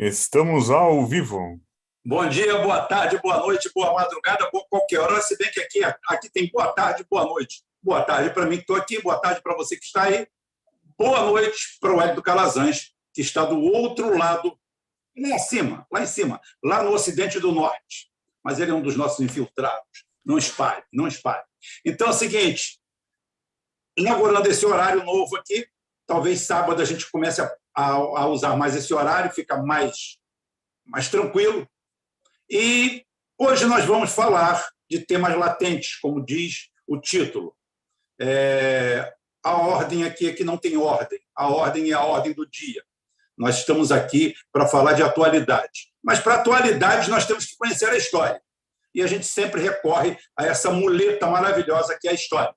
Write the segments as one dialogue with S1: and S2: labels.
S1: Estamos ao vivo.
S2: Bom dia, boa tarde, boa noite, boa madrugada, boa qualquer hora, se bem que aqui tem boa tarde, boa noite. Boa tarde para mim que estou aqui, boa tarde para você que está aí. Boa noite para o Hélio Calazans, que está do outro lado, lá em cima, lá no Ocidente do Norte. Mas ele é um dos nossos infiltrados. Não espalhe, não espalhe. Então é o seguinte, inaugurando esse horário novo aqui, talvez sábado a gente comece a usar mais esse horário, fica mais tranquilo. E hoje nós vamos falar de temas latentes, como diz o título. A ordem aqui é que não tem ordem. A ordem é a ordem do dia. Nós estamos aqui para falar de atualidade. Mas, para atualidade, nós temos que conhecer a história. E a gente sempre recorre a essa muleta maravilhosa que é a história.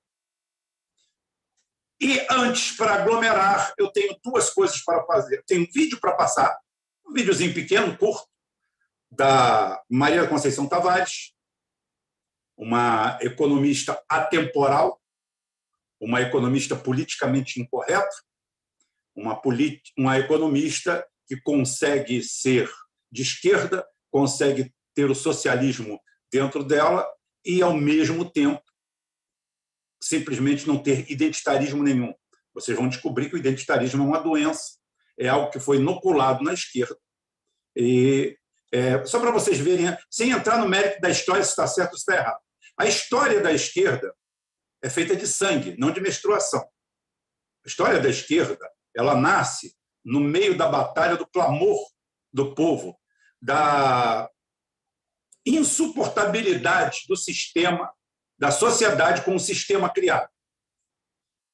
S2: E antes, para aglomerar, eu tenho duas coisas para fazer. Eu tenho um vídeo para passar, um videozinho pequeno, curto, da Maria Conceição Tavares, uma economista atemporal, uma economista politicamente incorreta, uma economista que consegue ser de esquerda, consegue ter o socialismo dentro dela e, ao mesmo tempo, simplesmente não ter identitarismo nenhum. Vocês vão descobrir que o identitarismo é uma doença, é algo que foi inoculado na esquerda. E só para vocês verem, sem entrar no mérito da história, se está certo ou se está errado. A história da esquerda é feita de sangue, não de menstruação. A história da esquerda, ela nasce no meio da batalha do clamor do povo, da insuportabilidade do sistema, da sociedade com o sistema criado.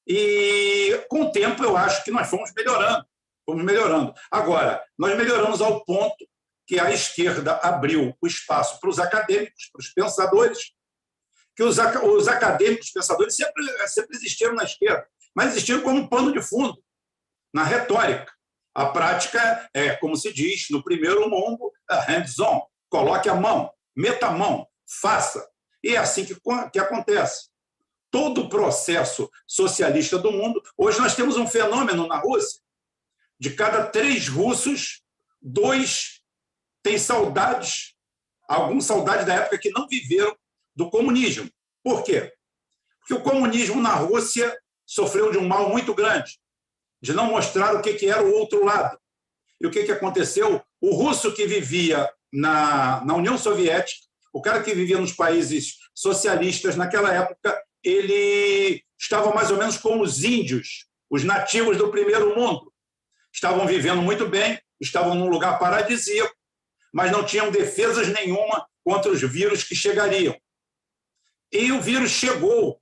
S2: E, com o tempo, eu acho que nós fomos melhorando. Agora, nós melhoramos ao ponto que a esquerda abriu o espaço para os acadêmicos, para os pensadores, que os acadêmicos pensadores sempre existiram na esquerda, mas existiram como um pano de fundo, na retórica. A prática é, como se diz, no primeiro mundo, hands-on, coloque a mão, meta a mão, faça. E é assim que acontece. Todo o processo socialista do mundo, hoje nós temos um fenômeno na Rússia, de cada 3 russos, 2 têm saudades, alguns saudades da época que não viveram do comunismo. Por quê? Porque o comunismo na Rússia sofreu de um mal muito grande, de não mostrar o que era o outro lado. E o que aconteceu? O russo que vivia na União Soviética, o cara que vivia nos países socialistas naquela época, ele estava mais ou menos como os índios, os nativos do primeiro mundo. Estavam vivendo muito bem, estavam num lugar paradisíaco, mas não tinham defesas nenhuma contra os vírus que chegariam. E o vírus chegou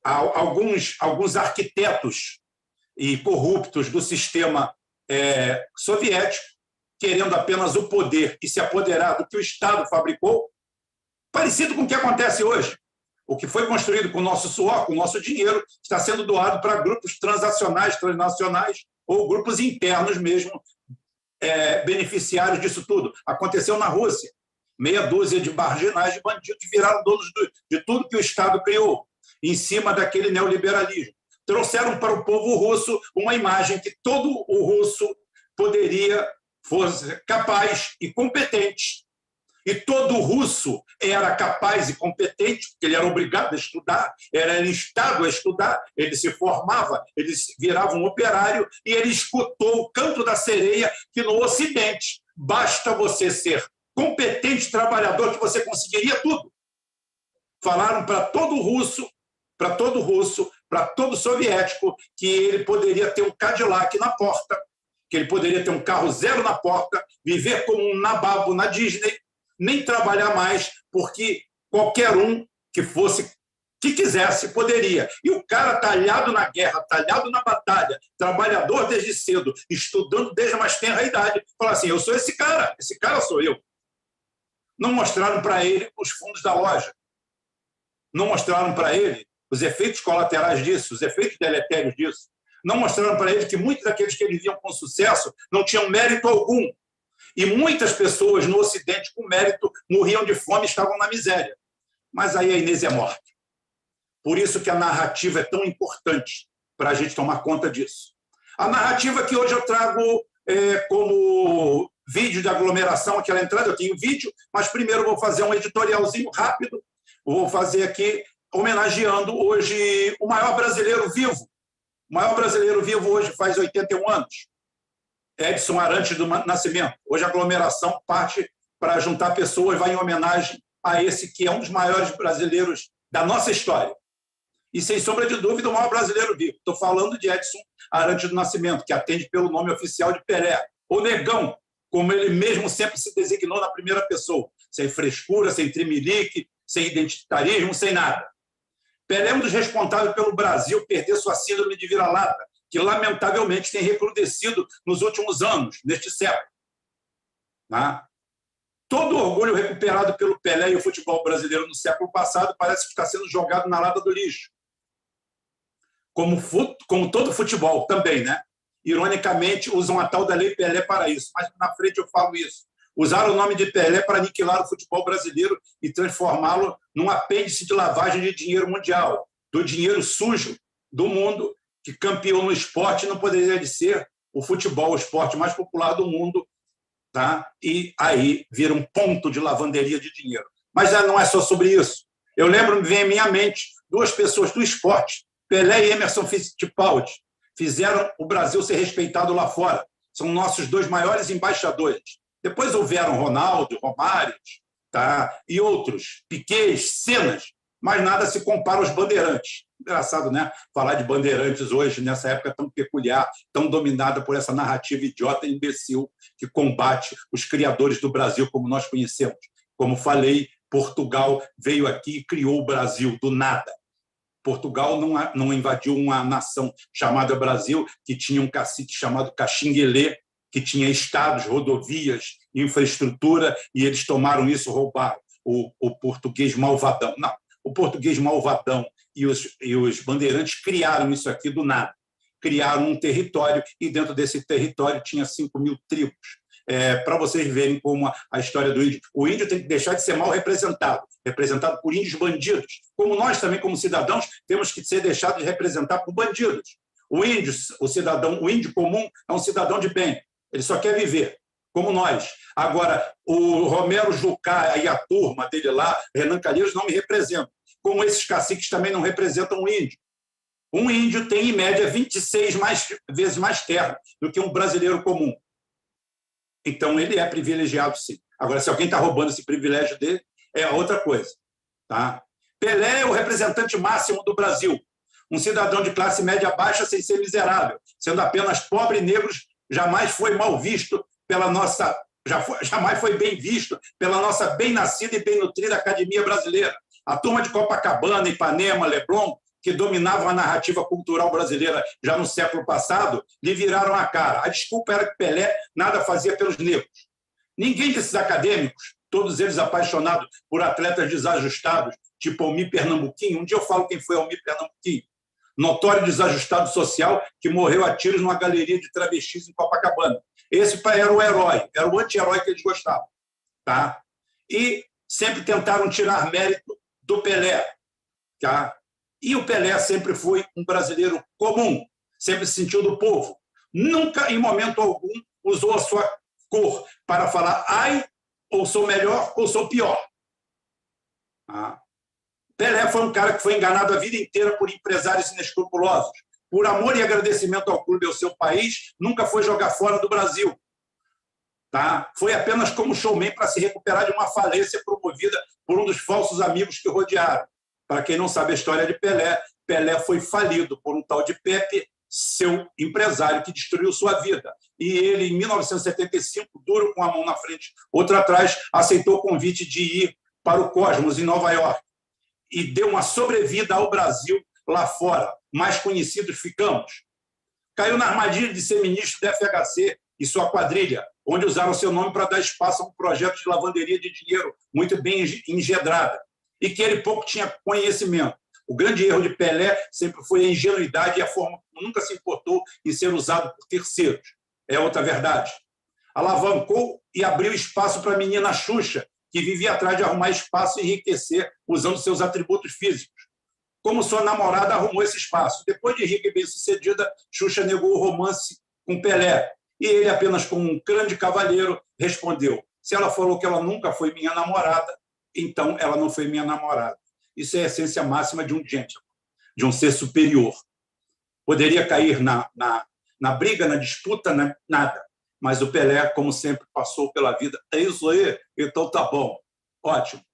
S2: a alguns arquitetos e corruptos do sistema soviético, querendo apenas o poder e se apoderar do que o Estado fabricou, parecido com o que acontece hoje. O que foi construído com o nosso suor, com o nosso dinheiro, está sendo doado para grupos transacionais, transnacionais, ou grupos internos mesmo, beneficiários disso tudo. Aconteceu na Rússia. Meia dúzia de marginais, de bandidos, viraram donos de tudo que o Estado criou, em cima daquele neoliberalismo. Trouxeram para o povo russo uma imagem que todo o russo fosse capaz e competente. E todo russo era capaz e competente, porque ele era obrigado a estudar, era instado a estudar, ele se formava, ele virava um operário e ele escutou o canto da sereia que no Ocidente basta você ser competente trabalhador que você conseguiria tudo. Falaram para todo russo, para todo soviético, que ele poderia ter um Cadillac na porta, que ele poderia ter um carro zero na porta, viver como um nababo na Disney, nem trabalhar mais, porque qualquer um que quisesse poderia. E o cara talhado na guerra, talhado na batalha, trabalhador desde cedo, estudando desde a mais tenra idade, fala assim, eu sou esse cara sou eu. Não mostraram para ele os fundos da loja. Não mostraram para ele os efeitos colaterais disso, os efeitos deletérios disso. Não mostraram para ele que muitos daqueles que ele viam com sucesso não tinham mérito algum. E muitas pessoas no Ocidente, com mérito, morriam de fome e estavam na miséria. Mas aí a Inês é morta. Por isso que a narrativa é tão importante para a gente tomar conta disso. A narrativa que hoje eu trago como vídeo de aglomeração, aquela entrada, eu tenho vídeo, mas primeiro eu vou fazer um editorialzinho rápido, vou fazer aqui, homenageando hoje o maior brasileiro vivo. O maior brasileiro vivo hoje faz 81 anos. Edson Arantes do Nascimento. Hoje a aglomeração parte para juntar pessoas, vai em homenagem a esse que é um dos maiores brasileiros da nossa história. E, sem sombra de dúvida, o maior brasileiro vivo. Estou falando de Edson Arantes do Nascimento, que atende pelo nome oficial de Pelé. Ou Negão, como ele mesmo sempre se designou na primeira pessoa. Sem frescura, sem trimelique, sem identitarismo, sem nada. Pelé é um dos responsáveis pelo Brasil perder sua síndrome de vira-lata, que, lamentavelmente, tem recrudescido nos últimos anos, neste século. Tá? Todo o orgulho recuperado pelo Pelé e o futebol brasileiro no século passado parece que está sendo jogado na lata do lixo. Como todo futebol também, né? Ironicamente, usam a tal da Lei Pelé para isso, mas na frente eu falo isso. Usaram o nome de Pelé para aniquilar o futebol brasileiro e transformá-lo num apêndice de lavagem de dinheiro mundial, do dinheiro sujo do mundo, que campeão no esporte não poderia ser o futebol, o esporte mais popular do mundo, tá? E aí vira um ponto de lavanderia de dinheiro. Mas não é só sobre isso. Eu lembro, me vem à minha mente, duas pessoas do esporte, Pelé e Emerson Fittipaldi, fizeram o Brasil ser respeitado lá fora. São nossos dois maiores embaixadores. Depois houveram Ronaldo, Romário, tá? E outros, Piquets, Senas, mas nada se compara aos bandeirantes. Engraçado, né? Falar de bandeirantes hoje, nessa época tão peculiar, tão dominada por essa narrativa idiota e imbecil que combate os criadores do Brasil como nós conhecemos. Como falei, Portugal veio aqui e criou o Brasil do nada. Portugal não invadiu uma nação chamada Brasil, que tinha um cacique chamado Caxinguelê, que tinha estados, rodovias, infraestrutura, e eles tomaram isso, roubaram o português malvadão. Não, o português malvadão e os bandeirantes criaram isso aqui do nada. Criaram um território, e dentro desse território tinha 5.000 tribos. Para vocês verem como a história do índio. O índio tem que deixar de ser mal representado por índios bandidos. Como nós também, como cidadãos, temos que ser deixados de representar por bandidos. O índio comum é um cidadão de bem. Ele só quer viver, como nós. Agora, o Romero Jucá e a turma dele lá, Renan Calheiros, não me representam. Como esses caciques também não representam o índio. Um índio tem, em média, 26 vezes mais terra do que um brasileiro comum. Então, ele é privilegiado, sim. Agora, se alguém está roubando esse privilégio dele, é outra coisa. Tá? Pelé é o representante máximo do Brasil. Um cidadão de classe média baixa sem ser miserável, sendo apenas pobre e negro, jamais foi mal visto pela nossa... jamais foi bem visto pela nossa bem-nascida e bem-nutrida Academia Brasileira. A turma de Copacabana, Ipanema, Leblon, que dominavam a narrativa cultural brasileira já no século passado, lhe viraram a cara. A desculpa era que Pelé nada fazia pelos negros. Ninguém desses acadêmicos, todos eles apaixonados por atletas desajustados, tipo Almir Pernambuquinho, um dia eu falo quem foi Almir Pernambuquinho, notório desajustado social que morreu a tiros numa galeria de travestis em Copacabana. Esse era o herói, era o anti-herói que eles gostavam. Tá? E sempre tentaram tirar mérito do Pelé. Tá? E o Pelé sempre foi um brasileiro comum, sempre se sentiu do povo. Nunca, em momento algum, usou a sua cor para falar ai, ou sou melhor, ou sou pior. Ah. Pelé foi um cara que foi enganado a vida inteira por empresários inescrupulosos. Por amor e agradecimento ao clube e ao seu país, nunca foi jogar fora do Brasil. Tá? Foi apenas como showman para se recuperar de uma falência promovida por um dos falsos amigos que o rodearam. Para quem não sabe a história de Pelé, Pelé foi falido por um tal de Pepe, seu empresário, que destruiu sua vida. E ele, em 1975, duro com a mão na frente, outra atrás, aceitou o convite de ir para o Cosmos, em Nova York, e deu uma sobrevida ao Brasil lá fora. Mais conhecidos ficamos. Caiu na armadilha de ser ministro da FHC e sua quadrilha, onde usaram seu nome para dar espaço a um projeto de lavanderia de dinheiro muito bem engedrada, e que ele pouco tinha conhecimento. O grande erro de Pelé sempre foi a ingenuidade e a forma como nunca se importou em ser usado por terceiros. É outra verdade. Alavancou e abriu espaço para a menina Xuxa, que vivia atrás de arrumar espaço e enriquecer usando seus atributos físicos. Como sua namorada arrumou esse espaço? Depois de rica e bem-sucedida, Xuxa negou o romance com Pelé E ele, apenas como um grande cavalheiro, respondeu: se ela falou que ela nunca foi minha namorada, então ela não foi minha namorada. Isso é a essência máxima de um gentleman, de um ser superior. Poderia cair na briga, na disputa, nada. Mas o Pelé, como sempre, passou pela vida. É isso aí? Então tá bom. Ótimo.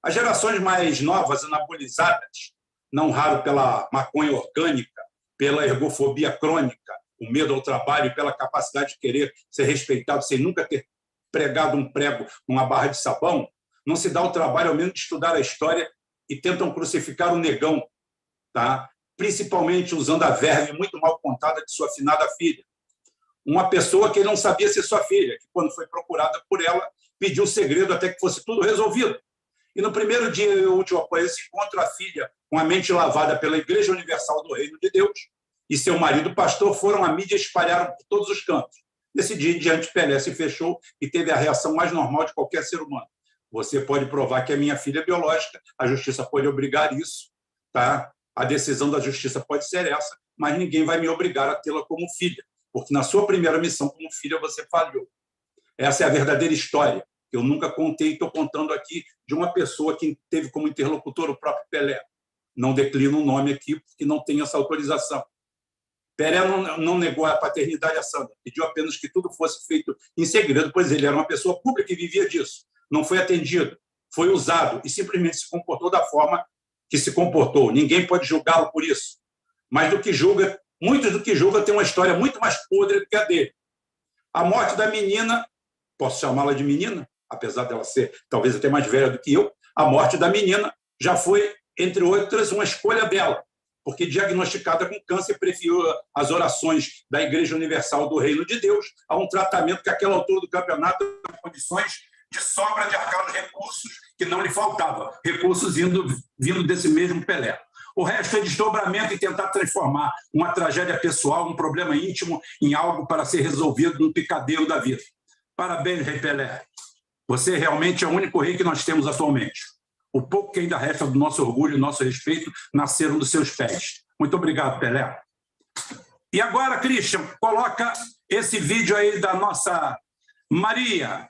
S2: As gerações mais novas, anabolizadas, não raro pela maconha orgânica, pela ergofobia crônica, o medo ao trabalho e pela capacidade de querer ser respeitado sem nunca ter pregado um prego numa barra de sabão, não se dá o trabalho, ao menos, de estudar a história e tentam crucificar o negão, tá? Principalmente usando a verve muito mal contada de sua afinada filha. Uma pessoa que não sabia ser sua filha, que, quando foi procurada por ela, pediu segredo até que fosse tudo resolvido. E no primeiro dia útil após esse encontro, a filha, com a mente lavada pela Igreja Universal do Reino de Deus, e seu marido pastor foram à mídia e espalharam por todos os cantos. Nesse dia em diante, Pelé se fechou e teve a reação mais normal de qualquer ser humano. Você pode provar que é minha filha biológica, a justiça pode obrigar isso, tá? A decisão da justiça pode ser essa, mas ninguém vai me obrigar a tê-la como filha, porque na sua primeira missão como filha você falhou. Essa é a verdadeira história. Eu nunca contei, estou contando aqui de uma pessoa que teve como interlocutor o próprio Pelé. Não declino o nome aqui, porque não tem essa autorização. Pelé não negou a paternidade a Sandra, pediu apenas que tudo fosse feito em segredo, pois ele era uma pessoa pública e vivia disso. Não foi atendido, foi usado e simplesmente se comportou da forma que se comportou. Ninguém pode julgá-lo por isso. Mas do que julga, muitos do que julga têm uma história muito mais podre do que a dele. A morte da menina, posso chamá-la de menina, apesar dela ser talvez até mais velha do que eu, a morte da menina já foi, entre outras, uma escolha dela, porque, diagnosticada com câncer, preferiu as orações da Igreja Universal do Reino de Deus a um tratamento que, àquela altura do campeonato, tem condições de sobra de arcar os recursos que não lhe faltava, recursos vindo desse mesmo Pelé. O resto é desdobramento e tentar transformar uma tragédia pessoal, um problema íntimo, em algo para ser resolvido no picadeiro da vida. Parabéns, Rei Pelé. Você realmente é o único rei que nós temos atualmente. O pouco que ainda resta do nosso orgulho e do nosso respeito nasceram dos seus pés. Muito obrigado, Pelé. E agora, Christian, coloca esse vídeo aí da nossa Maria,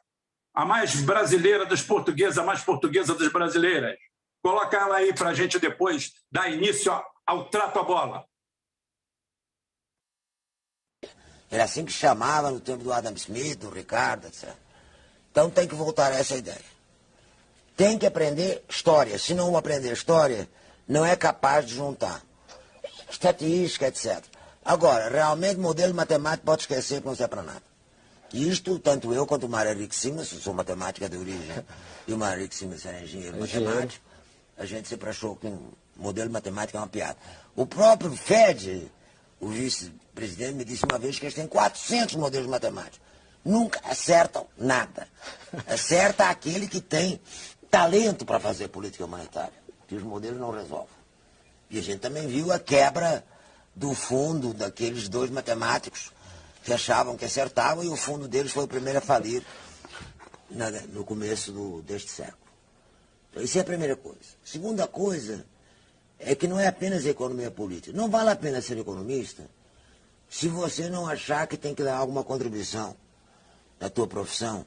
S2: a mais brasileira das portuguesas, a mais portuguesa das brasileiras. Coloca ela aí para a gente depois dar início ao trato à bola.
S3: Era assim que chamava no tempo do Adam Smith, do Ricardo, etc. Então tem que voltar a essa ideia. Tem que aprender história. Se não aprender história, não é capaz de juntar estatística, etc. Agora, realmente, modelo matemático pode esquecer que não serve para nada. E isto, tanto eu quanto o Mário Henrique Simas, sou matemática de origem, e o Mário Henrique Simas era engenheiro matemático, a gente sempre achou que um modelo matemático é uma piada. O próprio Fed, o vice-presidente, me disse uma vez que eles têm 400 modelos matemáticos. Nunca acertam nada. Acerta aquele que tem talento para fazer política humanitária, que os modelos não resolvem. E a gente também viu a quebra do fundo daqueles dois matemáticos que achavam que acertavam, e o fundo deles foi o primeiro a falir no começo deste século. Então, isso é a primeira coisa. Segunda coisa é que não é apenas economia política. Não vale a pena ser economista se você não achar que tem que dar alguma contribuição da tua profissão,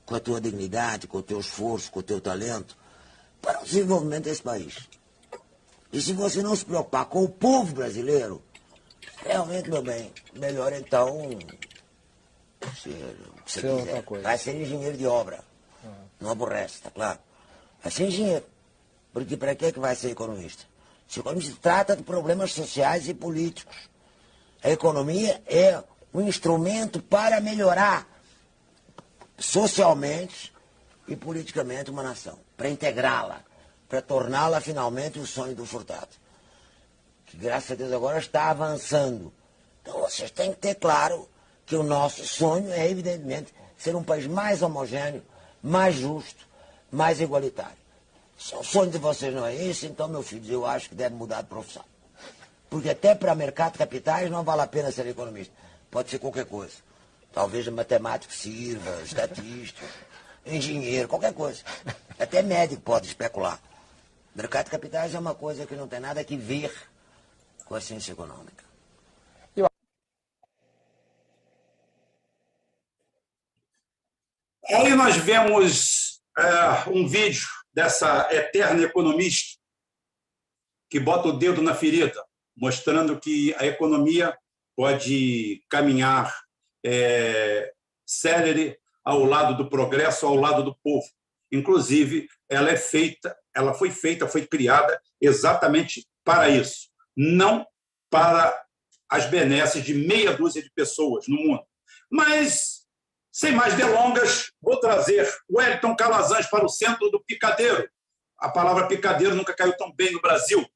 S3: com a tua dignidade, com o teu esforço, com o teu talento, para o desenvolvimento desse país. E se você não se preocupar com o povo brasileiro, realmente, meu bem, melhor então se quiser. Vai ser engenheiro de obra. Não aborrece, tá claro? Vai ser engenheiro. Porque para que vai ser economista? Se economista trata de problemas sociais e políticos. A economia é um instrumento para melhorar socialmente e politicamente uma nação, para integrá-la, para torná-la finalmente o sonho do Furtado, que graças a Deus agora está avançando. Então vocês têm que ter claro que o nosso sonho é, evidentemente, ser um país mais homogêneo, mais justo, mais igualitário. Se o sonho de vocês não é esse, então, meu filho, eu acho que deve mudar de profissão. Porque até para mercado de capitais não vale a pena ser economista. Pode ser qualquer coisa. Talvez matemático sirva, estatístico, engenheiro, qualquer coisa. Até médico pode especular. Mercado de capitais é uma coisa que não tem nada a ver com a ciência econômica.
S2: Aí nós vemos um vídeo dessa eterna economista que bota o dedo na ferida, mostrando que a economia pode caminhar célere ao lado do progresso, ao lado do povo. Inclusive, ela foi criada exatamente para isso, não para as benesses de meia dúzia de pessoas no mundo. Mas, sem mais delongas, vou trazer o Wellington Calazans para o centro do picadeiro. A palavra picadeiro nunca caiu tão bem no Brasil.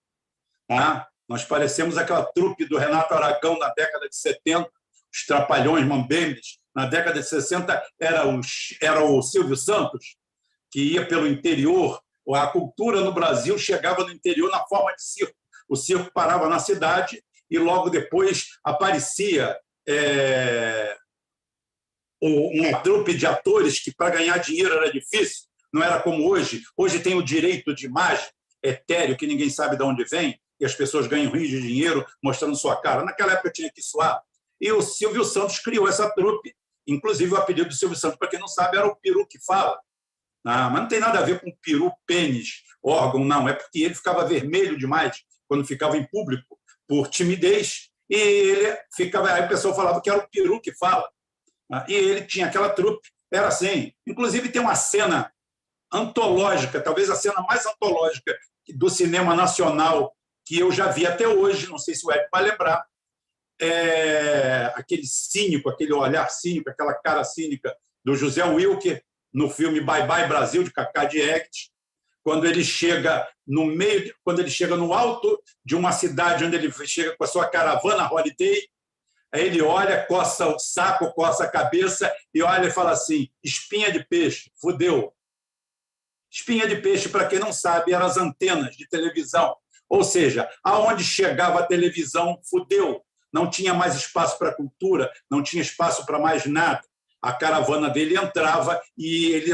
S2: Tá? Nós parecemos aquela trupe do Renato Aragão na década de 70, os Trapalhões, Mambembes. Na década de 60 era o Silvio Santos, que ia pelo interior. A cultura no Brasil chegava no interior na forma de circo. O circo parava na cidade e logo depois aparecia uma trupe de atores que, para ganhar dinheiro, era difícil. Não era como hoje. Hoje tem o direito de imagem etéreo, que ninguém sabe de onde vem, e as pessoas ganham rios de dinheiro mostrando sua cara. Naquela época tinha que suar. E o Silvio Santos criou essa trupe. Inclusive, o apelido do Silvio Santos, para quem não sabe, era o peru que fala. Mas não tem nada a ver com peru, pênis, órgão, não. É porque ele ficava vermelho demais quando ficava em público, por timidez, e ele ficava. Aí o pessoal falava que era o peru que fala. E ele tinha aquela trupe, era assim. Inclusive, tem uma cena antológica, talvez a cena mais antológica do cinema nacional que eu já vi até hoje, não sei se o Ed vai lembrar, aquele cínico, aquele olhar cínico, aquela cara cínica do José Wilker, no filme Bye Bye Brasil, de Cacá Diegues, quando ele chega quando ele chega no alto de uma cidade onde ele chega com a sua caravana Holiday, aí ele olha, coça o saco, coça a cabeça e olha e fala assim: espinha de peixe, fudeu. Espinha de peixe, para quem não sabe, eram as antenas de televisão. Ou seja, aonde chegava a televisão, fudeu. Não tinha mais espaço para cultura, não tinha espaço para mais nada. A caravana dele entrava e ele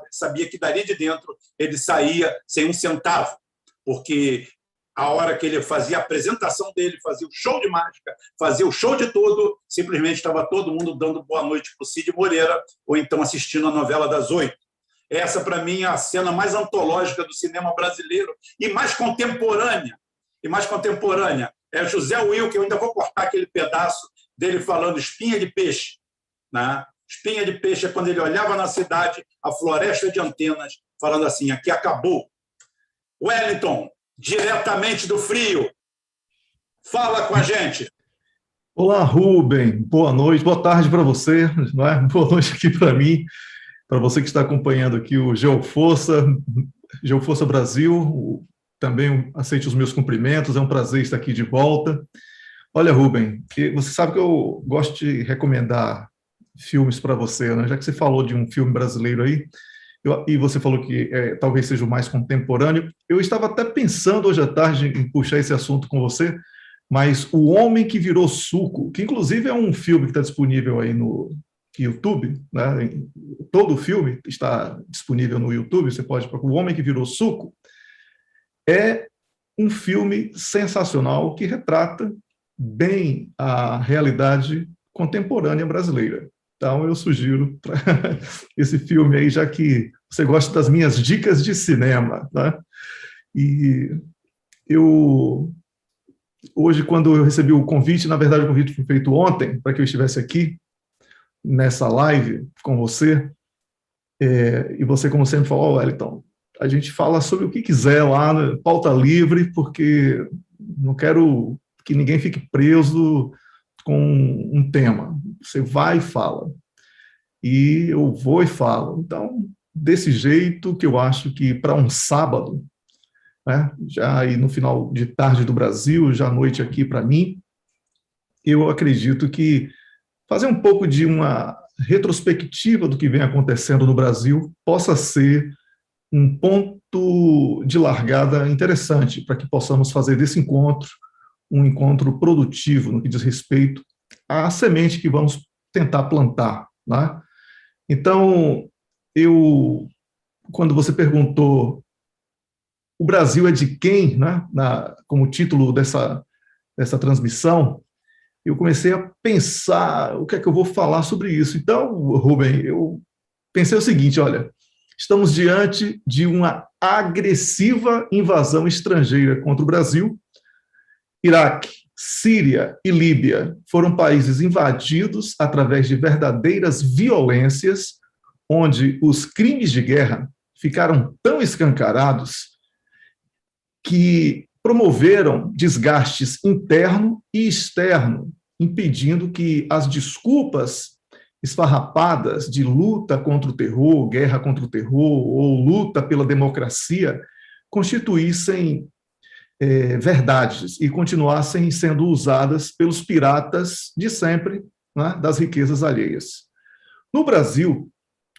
S2: sabia que dali de dentro ele saía sem um centavo, porque a hora que ele fazia a apresentação dele, fazia o show de mágica, fazia o show de tudo, simplesmente estava todo mundo dando boa noite para o Cid Moreira ou então assistindo a novela das 8. Essa, para mim, é a cena mais antológica do cinema brasileiro e mais contemporânea. É José Wilker, eu ainda vou cortar aquele pedaço dele falando espinha de peixe. Né? Espinha de peixe é quando ele olhava na cidade, a floresta de antenas, falando assim: aqui acabou. Wellington, diretamente do frio, fala com a gente.
S4: Olá, Rubem. Boa noite, boa tarde para você, não é? Boa noite aqui para mim, para você que está acompanhando aqui o GeoForça Brasil. Também aceite os meus cumprimentos, é um prazer estar aqui de volta. Olha, Rubem, você sabe que eu gosto de recomendar filmes para você, né? Já que você falou de um filme brasileiro aí, e você falou que talvez seja o mais contemporâneo, eu estava até pensando hoje à tarde em puxar esse assunto com você, mas O Homem que Virou Suco, que inclusive é um filme que está disponível aí no YouTube, né? Todo o filme está disponível no YouTube, você pode procurar O Homem que Virou Suco. É um filme sensacional que retrata bem a realidade contemporânea brasileira. Então, eu sugiro esse filme aí, já que você gosta das minhas dicas de cinema. Tá? E hoje, quando eu recebi o convite, na verdade, o convite foi feito ontem, para que eu estivesse aqui, nessa live com você, e você, como sempre, falou: Wellington, a gente fala sobre o que quiser lá, pauta livre, porque não quero que ninguém fique preso com um tema. Você vai e fala. E eu vou e falo. Então, desse jeito que eu acho que para um sábado, né, já aí no final de tarde do Brasil, já à noite aqui para mim, eu acredito que fazer um pouco de uma retrospectiva do que vem acontecendo no Brasil possa ser um ponto de largada interessante para que possamos fazer desse encontro um encontro produtivo no que diz respeito à semente que vamos tentar plantar. Né? Então, quando você perguntou o Brasil é de quem, né, como título dessa transmissão, eu comecei a pensar o que é que eu vou falar sobre isso. Então, Rubem, eu pensei o seguinte, olha, estamos diante de uma agressiva invasão estrangeira contra o Brasil. Iraque, Síria e Líbia foram países invadidos através de verdadeiras violências, onde os crimes de guerra ficaram tão escancarados que promoveram desgastes interno e externo, impedindo que as desculpas esfarrapadas de luta contra o terror, guerra contra o terror ou luta pela democracia constituíssem verdades e continuassem sendo usadas pelos piratas de sempre, né, das riquezas alheias. No Brasil,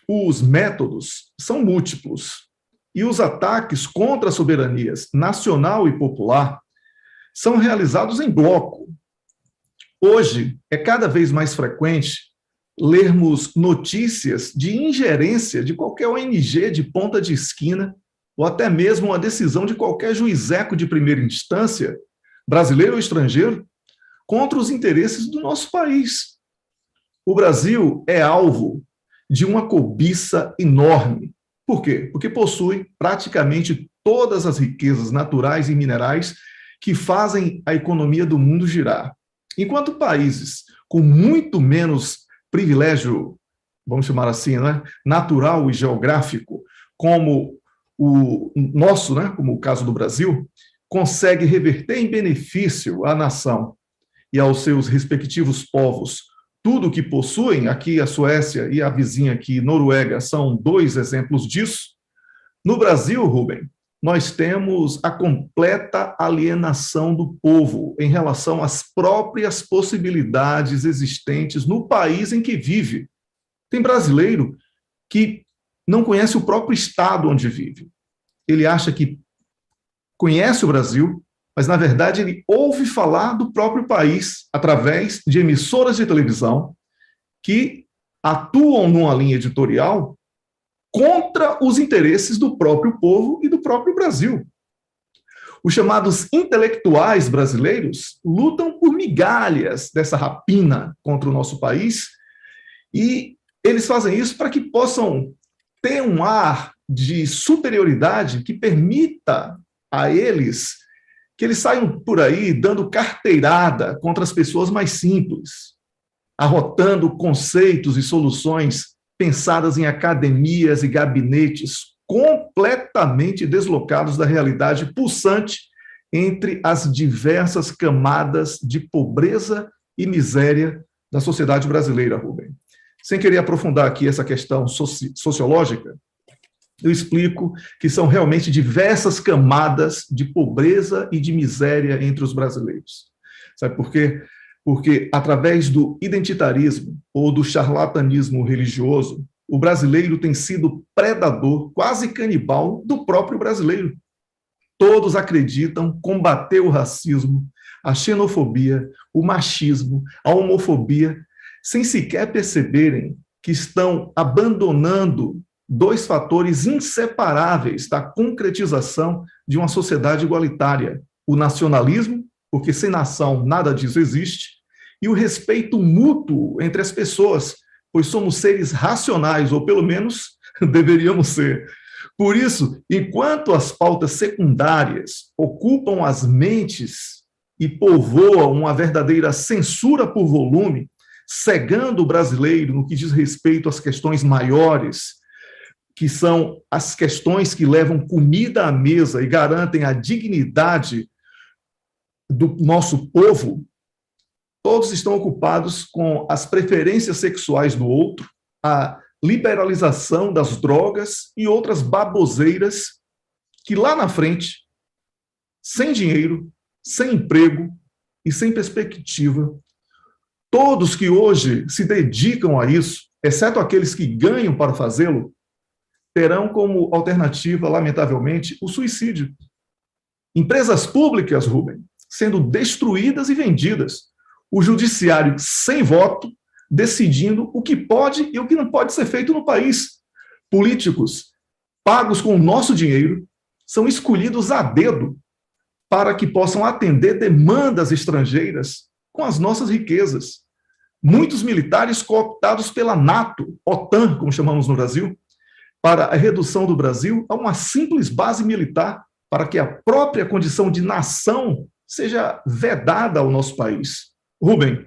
S4: os métodos são múltiplos e os ataques contra as soberanias nacional e popular são realizados em bloco. Hoje, é cada vez mais frequente lermos notícias de ingerência de qualquer ONG de ponta de esquina ou até mesmo uma decisão de qualquer juizeco de primeira instância, brasileiro ou estrangeiro, contra os interesses do nosso país. O Brasil é alvo de uma cobiça enorme. Por quê? Porque possui praticamente todas as riquezas naturais e minerais que fazem a economia do mundo girar. Enquanto países com muito menos privilégio, vamos chamar assim, né, natural e geográfico, como o nosso, né, como o caso do Brasil, consegue reverter em benefício à nação e aos seus respectivos povos tudo o que possuem. Aqui a Suécia e a vizinha aqui, Noruega, são 2 exemplos disso. No Brasil, Rubem, nós temos a completa alienação do povo em relação às próprias possibilidades existentes no país em que vive. Tem brasileiro que não conhece o próprio estado onde vive. Ele acha que conhece o Brasil, mas, na verdade, ele ouve falar do próprio país através de emissoras de televisão que atuam numa linha editorial contra os interesses do próprio povo e do próprio Brasil. Os chamados intelectuais brasileiros lutam por migalhas dessa rapina contra o nosso país e eles fazem isso para que possam ter um ar de superioridade que permita a eles que eles saiam por aí dando carteirada contra as pessoas mais simples, arrotando conceitos e soluções pensadas em academias e gabinetes completamente deslocados da realidade pulsante entre as diversas camadas de pobreza e miséria da sociedade brasileira, Rubem. Sem querer aprofundar aqui essa questão sociológica, eu explico que são realmente diversas camadas de pobreza e de miséria entre os brasileiros. Sabe por quê? Porque, através do identitarismo ou do charlatanismo religioso, o brasileiro tem sido predador, quase canibal, do próprio brasileiro. Todos acreditam combater o racismo, a xenofobia, o machismo, a homofobia, sem sequer perceberem que estão abandonando 2 fatores inseparáveis da concretização de uma sociedade igualitária: o nacionalismo, porque sem nação nada disso existe, e o respeito mútuo entre as pessoas, pois somos seres racionais, ou pelo menos deveríamos ser. Por isso, enquanto as pautas secundárias ocupam as mentes e povoam uma verdadeira censura por volume, cegando o brasileiro no que diz respeito às questões maiores, que são as questões que levam comida à mesa e garantem a dignidade do nosso povo, todos estão ocupados com as preferências sexuais do outro, a liberalização das drogas e outras baboseiras que lá na frente, sem dinheiro, sem emprego e sem perspectiva, todos que hoje se dedicam a isso, exceto aqueles que ganham para fazê-lo, terão como alternativa, lamentavelmente, o suicídio. Empresas públicas, Rubem, sendo destruídas e vendidas. O judiciário sem voto, decidindo o que pode e o que não pode ser feito no país. Políticos, pagos com o nosso dinheiro, são escolhidos a dedo para que possam atender demandas estrangeiras com as nossas riquezas. muitos militares cooptados pela NATO, OTAN, como chamamos no Brasil, para a redução do Brasil a uma simples base militar, para que a própria condição de nação seja vedada ao nosso país. Rubem,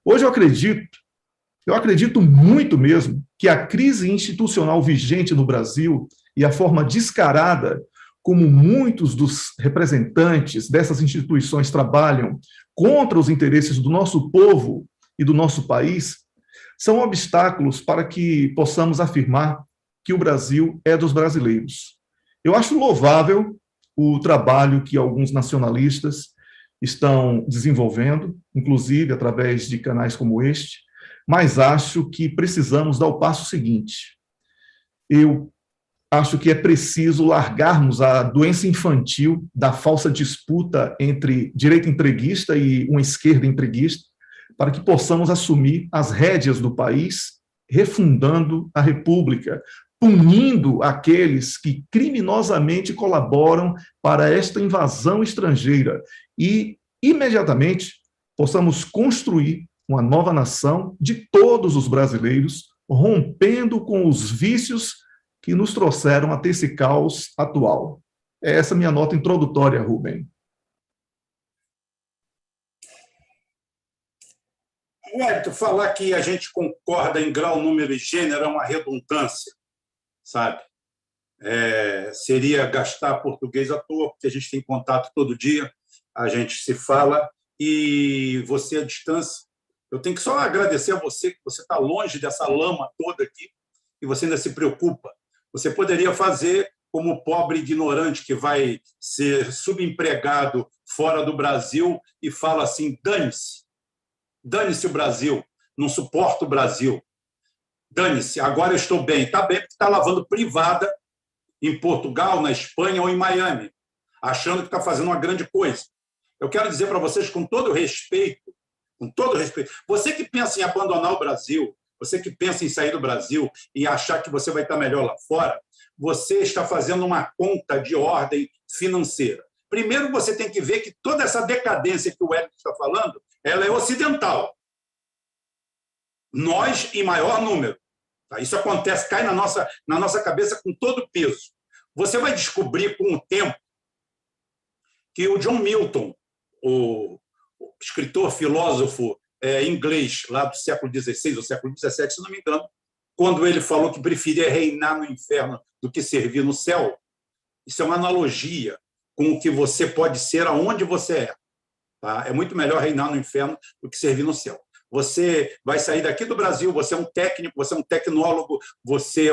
S4: hoje eu acredito muito mesmo que a crise institucional vigente no Brasil e a forma descarada como muitos dos representantes dessas instituições trabalham contra os interesses do nosso povo e do nosso país, são obstáculos para que possamos afirmar que o Brasil é dos brasileiros. Eu acho louvável o trabalho que alguns nacionalistas estão desenvolvendo, inclusive através de canais como este, mas acho que precisamos dar o passo seguinte. Eu acho que é preciso largarmos a doença infantil da falsa disputa entre direita entreguista e uma esquerda entreguista, para que possamos assumir as rédeas do país, refundando a República, punindo aqueles que criminosamente colaboram para esta invasão estrangeira e, imediatamente, possamos construir uma nova nação de todos os brasileiros, rompendo com os vícios que nos trouxeram até esse caos atual. É essa minha nota introdutória, Rubem.
S2: Wellington, falar que a gente concorda em grau, número e gênero é uma redundância, sabe? Seria gastar português à toa, porque a gente tem contato todo dia, a gente se fala, e você à distância. Eu tenho que só agradecer a você, que você está longe dessa lama toda aqui, e você ainda se preocupa. Você poderia fazer como o pobre ignorante que vai ser subempregado fora do Brasil e fala assim, dane-se o Brasil, não suporto o Brasil, dane-se, agora eu estou bem. Está bem porque está lavando privada em Portugal, na Espanha ou em Miami, achando que está fazendo uma grande coisa. Eu quero dizer para vocês, com todo respeito, você que pensa em abandonar o Brasil, você que pensa em sair do Brasil e achar que você vai estar melhor lá fora, você está fazendo uma conta de ordem financeira. Primeiro, você tem que ver que toda essa decadência que o Wellington está falando, ela é ocidental. Nós, em maior número. Tá? Isso acontece, cai na nossa cabeça com todo peso. Você vai descobrir com o tempo que o John Milton, o escritor, filósofo inglês lá do século XVI ou século XVII, se não me engano, quando ele falou que preferia reinar no inferno do que servir no céu, isso é uma analogia com o que você pode ser aonde você é. Tá? É muito melhor reinar no inferno do que servir no céu. Você vai sair daqui do Brasil, você é um técnico, você é um tecnólogo, você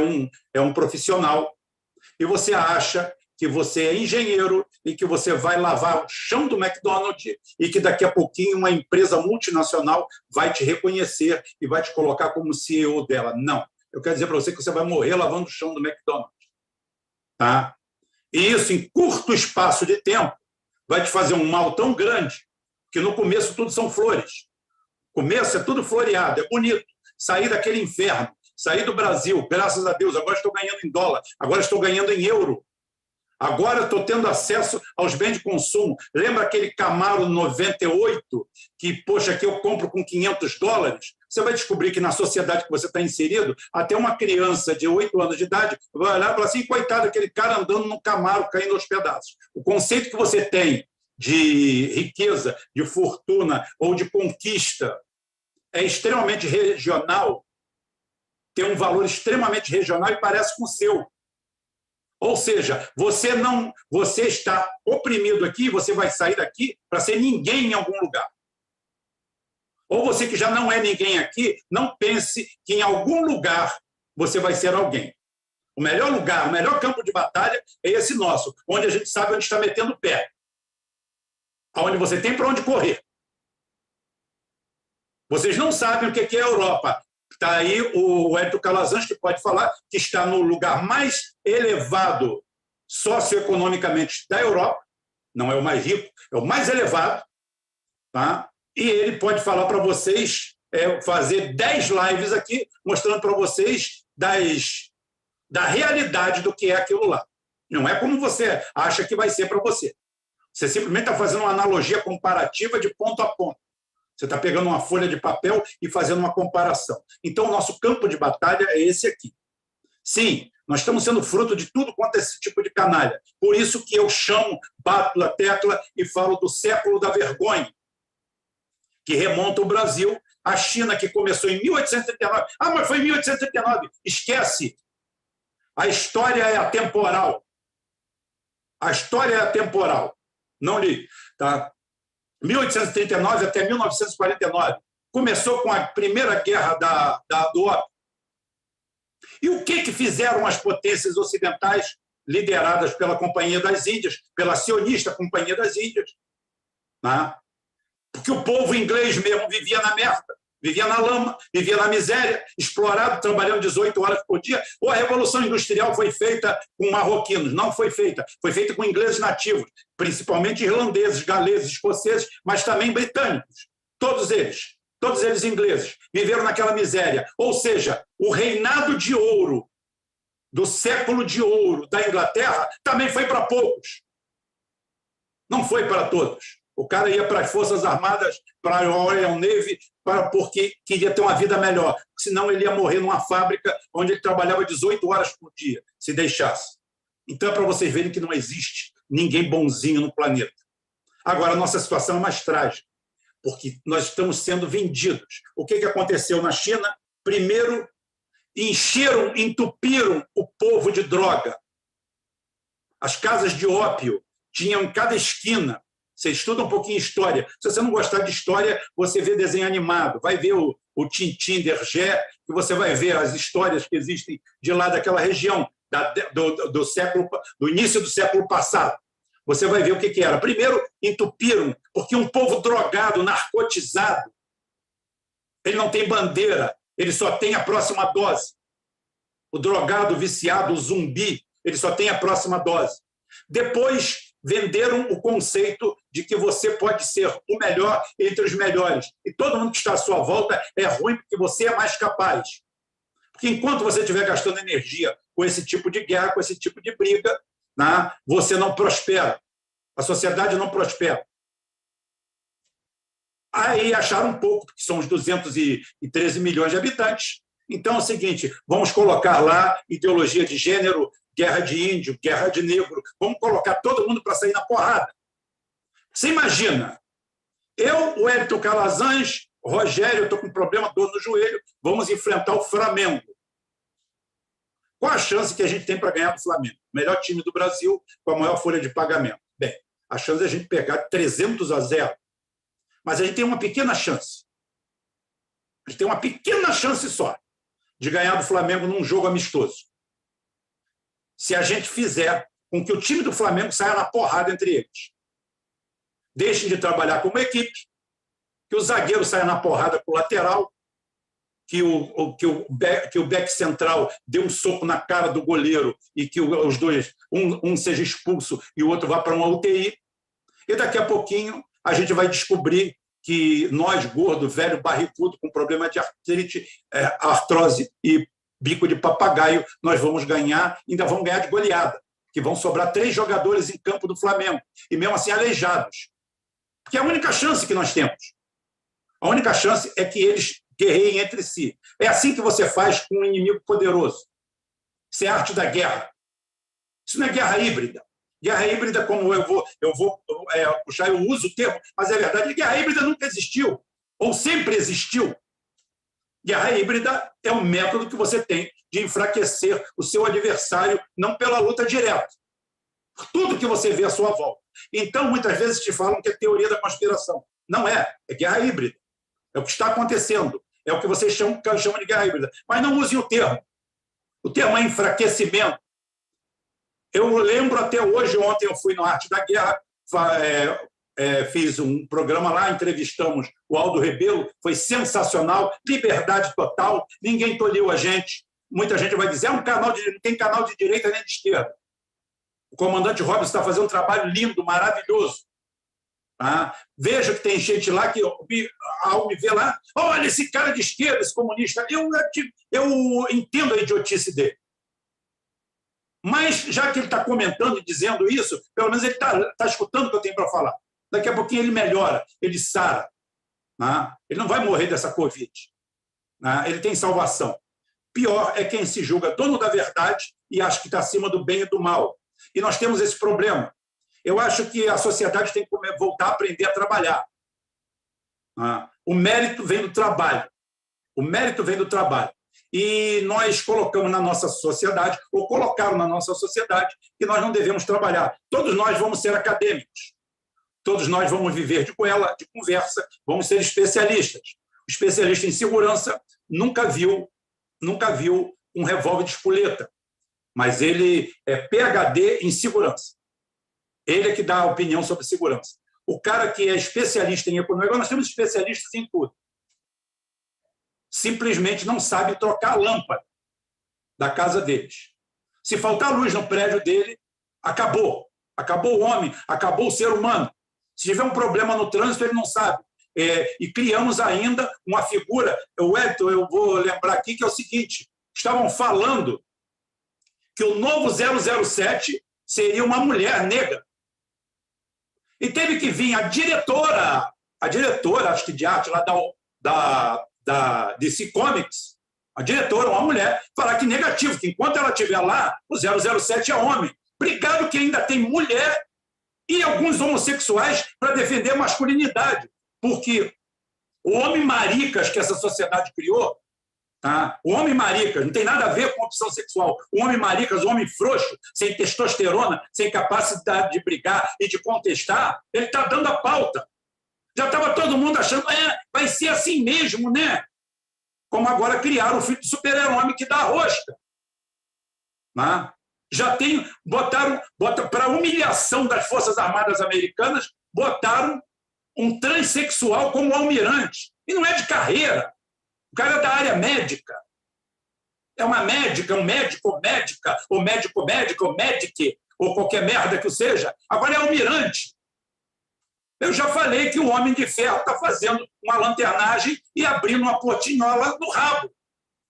S2: é um profissional, e você acha que você é engenheiro e que você vai lavar o chão do McDonald's e que daqui a pouquinho uma empresa multinacional vai te reconhecer e vai te colocar como CEO dela. Não. Eu quero dizer para você que você vai morrer lavando o chão do McDonald's. Tá? E isso, em curto espaço de tempo, vai te fazer um mal tão grande que no começo tudo são flores. No começo é tudo floreado, é bonito. Sair daquele inferno, sair do Brasil, graças a Deus, agora estou ganhando em dólar, agora estou ganhando em euro. Agora estou tendo acesso aos bens de consumo. Lembra aquele Camaro 98 que, poxa, que eu compro com $500? Você vai descobrir que na sociedade que você está inserido, até uma criança de 8 anos de idade vai olhar e falar assim, coitado, aquele cara andando no Camaro, caindo aos pedaços. O conceito que você tem de riqueza, de fortuna ou de conquista é extremamente regional, tem um valor extremamente regional e parece com o seu. Ou seja, você está oprimido aqui, você vai sair daqui para ser ninguém em algum lugar. Ou você que já não é ninguém aqui, não pense que em algum lugar você vai ser alguém. O melhor lugar, o melhor campo de batalha é esse nosso, onde a gente sabe onde está metendo o pé. Onde você tem para onde correr. Vocês não sabem o que é a Europa. Está aí o Wellington Calazans, que pode falar que está no lugar mais elevado socioeconomicamente da Europa, não é o mais rico, é o mais elevado, tá? E ele pode falar para vocês, fazer 10 lives aqui, mostrando para vocês da realidade do que é aquilo lá. Não é como você acha que vai ser para você. Você simplesmente está fazendo uma analogia comparativa de ponto a ponto. Você está pegando uma folha de papel e fazendo uma comparação. Então, o nosso campo de batalha é esse aqui. Sim, nós estamos sendo fruto de tudo quanto é esse tipo de canalha. Por isso que eu chamo, bato na tecla e falo do século da vergonha, que remonta o Brasil, a China, que começou em 1839. Ah, mas foi em 1839. Esquece. A história é atemporal. A história é atemporal. Não li. Tá? 1839 até 1949. Começou com a primeira guerra do ópio. E o que fizeram as potências ocidentais, lideradas pela Companhia das Índias, pela sionista Companhia das Índias? Né? Porque o povo inglês mesmo vivia na merda, vivia na lama, vivia na miséria, explorado, trabalhando 18 horas por dia. Ou a Revolução Industrial foi feita com marroquinos? Não foi feita. Foi feita com ingleses nativos, principalmente irlandeses, galeses, escoceses, mas também britânicos. Todos eles ingleses, viveram naquela miséria. Ou seja, o reinado de ouro, do século de ouro da Inglaterra, também foi para poucos. Não foi para todos. O cara ia para as Forças Armadas, para a Royal Navy, porque queria ter uma vida melhor. Senão ele ia morrer numa fábrica onde ele trabalhava 18 horas por dia, se deixasse. Então é para vocês verem que não existe ninguém bonzinho no planeta. Agora, a nossa situação é mais trágica, porque nós estamos sendo vendidos. O que aconteceu na China? Primeiro, entupiram o povo de droga. As casas de ópio tinham em cada esquina. Você estuda um pouquinho história. Se você não gostar de história, você vê desenho animado. Vai ver o Tintin d'Hergé, que você vai ver as histórias que existem de lá daquela região, do início do século passado. Você vai ver o que era. Primeiro, entupiram, porque um povo drogado, narcotizado, ele não tem bandeira, ele só tem a próxima dose. O drogado, viciado, o zumbi, ele só tem a próxima dose. Depois, venderam o conceito de que você pode ser o melhor entre os melhores. E todo mundo que está à sua volta é ruim porque você é mais capaz. Porque enquanto você estiver gastando energia com esse tipo de guerra, com esse tipo de briga, né, você não prospera. A sociedade não prospera. Aí acharam um pouco, porque são os 213 milhões de habitantes. Então é o seguinte, vamos colocar lá ideologia de gênero, guerra de índio, guerra de negro, vamos colocar todo mundo para sair na porrada. Você imagina, eu, o Wellington Calazans, Rogério, eu estou com problema, dor no joelho, vamos enfrentar o Flamengo. Qual a chance que a gente tem para ganhar do Flamengo? O melhor time do Brasil, com a maior folha de pagamento. Bem, a chance é a gente pegar 300-0. Mas a gente tem uma pequena chance. A gente tem uma pequena chance só de ganhar do Flamengo num jogo amistoso. Se a gente fizer com que o time do Flamengo saia na porrada entre eles. Deixem de trabalhar como equipe, que o zagueiro saia na porrada com o lateral, que o back central dê um soco na cara do goleiro e que os dois, um seja expulso e o outro vá para uma UTI. E daqui a pouquinho a gente vai descobrir que nós, gordo, velho, barrigudo, com problema de artrite, artrose e bico de papagaio, nós vamos ganhar, ainda vamos ganhar de goleada, que vão sobrar 3 jogadores em campo do Flamengo, e mesmo assim aleijados. Porque é a única chance que nós temos. A única chance é que eles guerreiem entre si. É assim que você faz com um inimigo poderoso. Isso é a arte da guerra. Isso não é guerra híbrida. Guerra híbrida, como eu vou puxar, eu uso o termo, mas é verdade, guerra híbrida nunca existiu, ou sempre existiu. Guerra híbrida é um método que você tem de enfraquecer o seu adversário, não pela luta direta, por tudo que você vê à sua volta. Então, muitas vezes te falam que é teoria da conspiração. Não é, é guerra híbrida. É o que está acontecendo, é o que vocês chamam de guerra híbrida. Mas não usem o termo. O termo é enfraquecimento. Eu lembro até hoje, ontem eu fui no Arte da Guerra, fiz um programa lá, entrevistamos o Aldo Rebelo, foi sensacional, liberdade total, ninguém tolheu a gente. Muita gente vai dizer, não tem canal de direita nem de esquerda. O comandante Robson está fazendo um trabalho lindo, maravilhoso. Tá? Vejo que tem gente lá que, ao me ver lá, olha esse cara de esquerda, esse comunista, eu entendo a idiotice dele. Mas, já que ele está comentando e dizendo isso, pelo menos ele está escutando o que eu tenho para falar. Daqui a pouquinho ele melhora, ele sara. né? Ele não vai morrer dessa Covid. Né? Ele tem salvação. Pior é quem se julga dono da verdade e acha que está acima do bem e do mal. E nós temos esse problema. Eu acho que a sociedade tem que voltar a aprender a trabalhar. O mérito vem do trabalho. O mérito vem do trabalho. E nós colocamos na nossa sociedade, ou colocaram na nossa sociedade, que nós não devemos trabalhar. Todos nós vamos ser acadêmicos. Todos nós vamos viver de goela, de conversa, vamos ser especialistas. O especialista em segurança nunca viu um revólver de espoleta, mas ele é PhD em segurança. Ele é que dá a opinião sobre segurança. O cara que é especialista em economia, nós temos especialistas em tudo. Simplesmente não sabe trocar a lâmpada da casa deles. Se faltar luz no prédio dele, acabou. Acabou o homem, acabou o ser humano. Se tiver um problema no trânsito, ele não sabe. E criamos ainda uma figura, Wellington, eu vou lembrar aqui, que é o seguinte, estavam falando que o novo 007 seria uma mulher negra. E teve que vir a diretora, acho que de arte lá da DC Comics, a diretora, uma mulher, falar que negativo, que enquanto ela estiver lá, o 007 é homem. Obrigado que ainda tem mulher e alguns homossexuais para defender a masculinidade. Porque o homem maricas que essa sociedade criou, tá? O homem maricas não tem nada a ver com opção sexual. O homem maricas, o homem frouxo, sem testosterona, sem capacidade de brigar e de contestar, ele está dando a pauta. Já estava todo mundo achando, vai ser assim mesmo, né? Como agora criaram o filho de super-herói que dá a rosca. Tá? Já tem, botaram para humilhação das Forças Armadas Americanas, botaram um transexual como almirante. E não é de carreira. O cara é da área médica. É uma médica, um médico, ou médica, ou médico-médica, ou médique, ou qualquer merda que seja. Agora é almirante. Eu já falei que o Homem de Ferro está fazendo uma lanternagem e abrindo uma portinhola no rabo.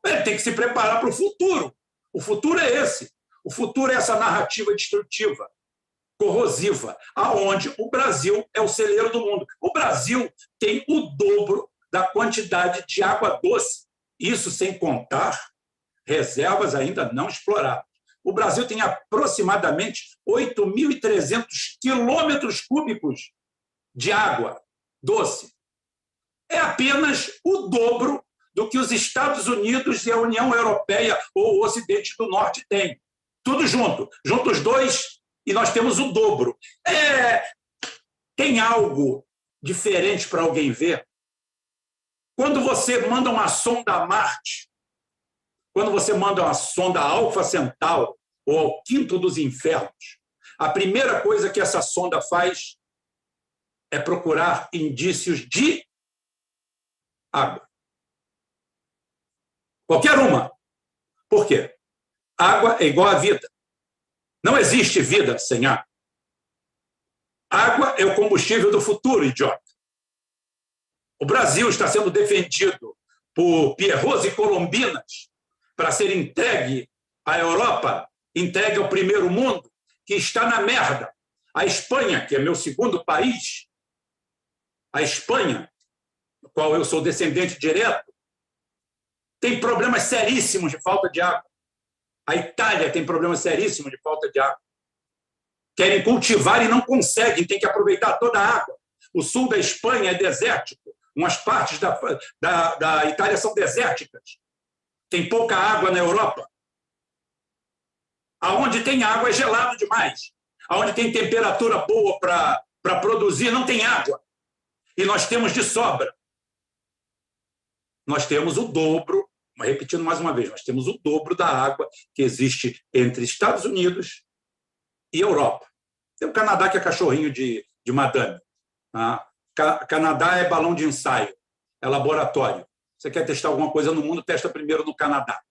S2: Ele tem que se preparar para o futuro. O futuro é esse. O futuro é essa narrativa destrutiva, corrosiva, aonde o Brasil é o celeiro do mundo. O Brasil tem o dobro da quantidade de água doce, isso sem contar reservas ainda não exploradas. O Brasil tem aproximadamente 8.300 quilômetros cúbicos de água doce. É apenas o dobro do que os Estados Unidos e a União Europeia ou o Ocidente do Norte têm. Tudo junto. Junto os dois, e nós temos o dobro. Tem algo diferente para alguém ver? Quando você manda uma sonda a Marte, quando você manda uma sonda Alfa Centauro ou ao quinto dos infernos, a primeira coisa que essa sonda faz é procurar indícios de água. Qualquer uma. Por quê? Água é igual à vida. Não existe vida sem água. Água é o combustível do futuro, idiota. O Brasil está sendo defendido por Pierrots e Colombinas para ser entregue à Europa, entregue ao primeiro mundo, que está na merda. A Espanha, que é meu segundo país, a Espanha, do qual eu sou descendente direto, tem problemas seríssimos de falta de água. A Itália tem problemas seríssimos de falta de água. Querem cultivar e não conseguem, tem que aproveitar toda a água. O sul da Espanha é desértico, umas partes da Itália são desérticas. Tem pouca água na Europa. Aonde tem água é gelado demais. Aonde tem temperatura boa para produzir, não tem água. E nós temos de sobra. Nós temos o dobro, repetindo mais uma vez, nós temos o dobro da água que existe entre Estados Unidos e Europa. Tem o Canadá, que é cachorrinho de madame. Tá? Canadá é balão de ensaio, é laboratório. Você quer testar alguma coisa no mundo, testa primeiro no Canadá.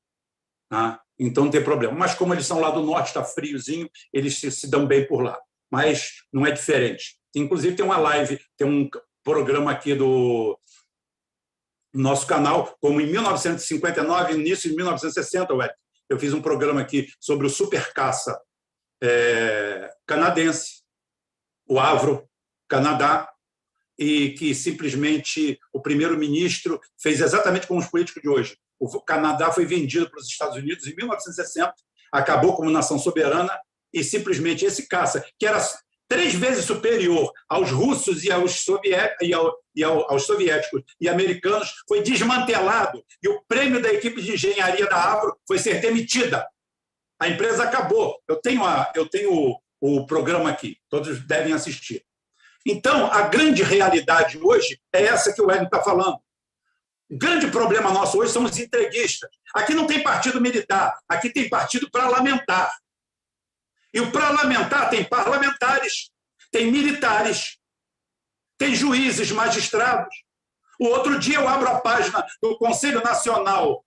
S2: Tá? Então não tem problema. Mas como eles são lá do norte, está friozinho, eles se dão bem por lá. Mas não é diferente. Inclusive tem uma live, tem um programa aqui do nosso canal, como em 1959, início de 1960, eu fiz um programa aqui sobre o supercaça canadense, o Avro, Canadá, e que simplesmente o primeiro-ministro fez exatamente como os políticos de hoje. O Canadá foi vendido para os Estados Unidos em 1960, acabou como nação soberana, e simplesmente esse caça, que era 3 vezes superior aos russos e aos soviéticos e americanos, foi desmantelado, e o prêmio da equipe de engenharia da Avro foi ser demitida. A empresa acabou. Eu tenho o programa aqui, todos devem assistir. Então, a grande realidade hoje é essa que o Hélio está falando. O grande problema nosso hoje são os entreguistas. Aqui não tem partido militar, aqui tem partido parlamentar. E o parlamentar tem parlamentares, tem militares, tem juízes, magistrados. O outro dia eu abro a página do Conselho Nacional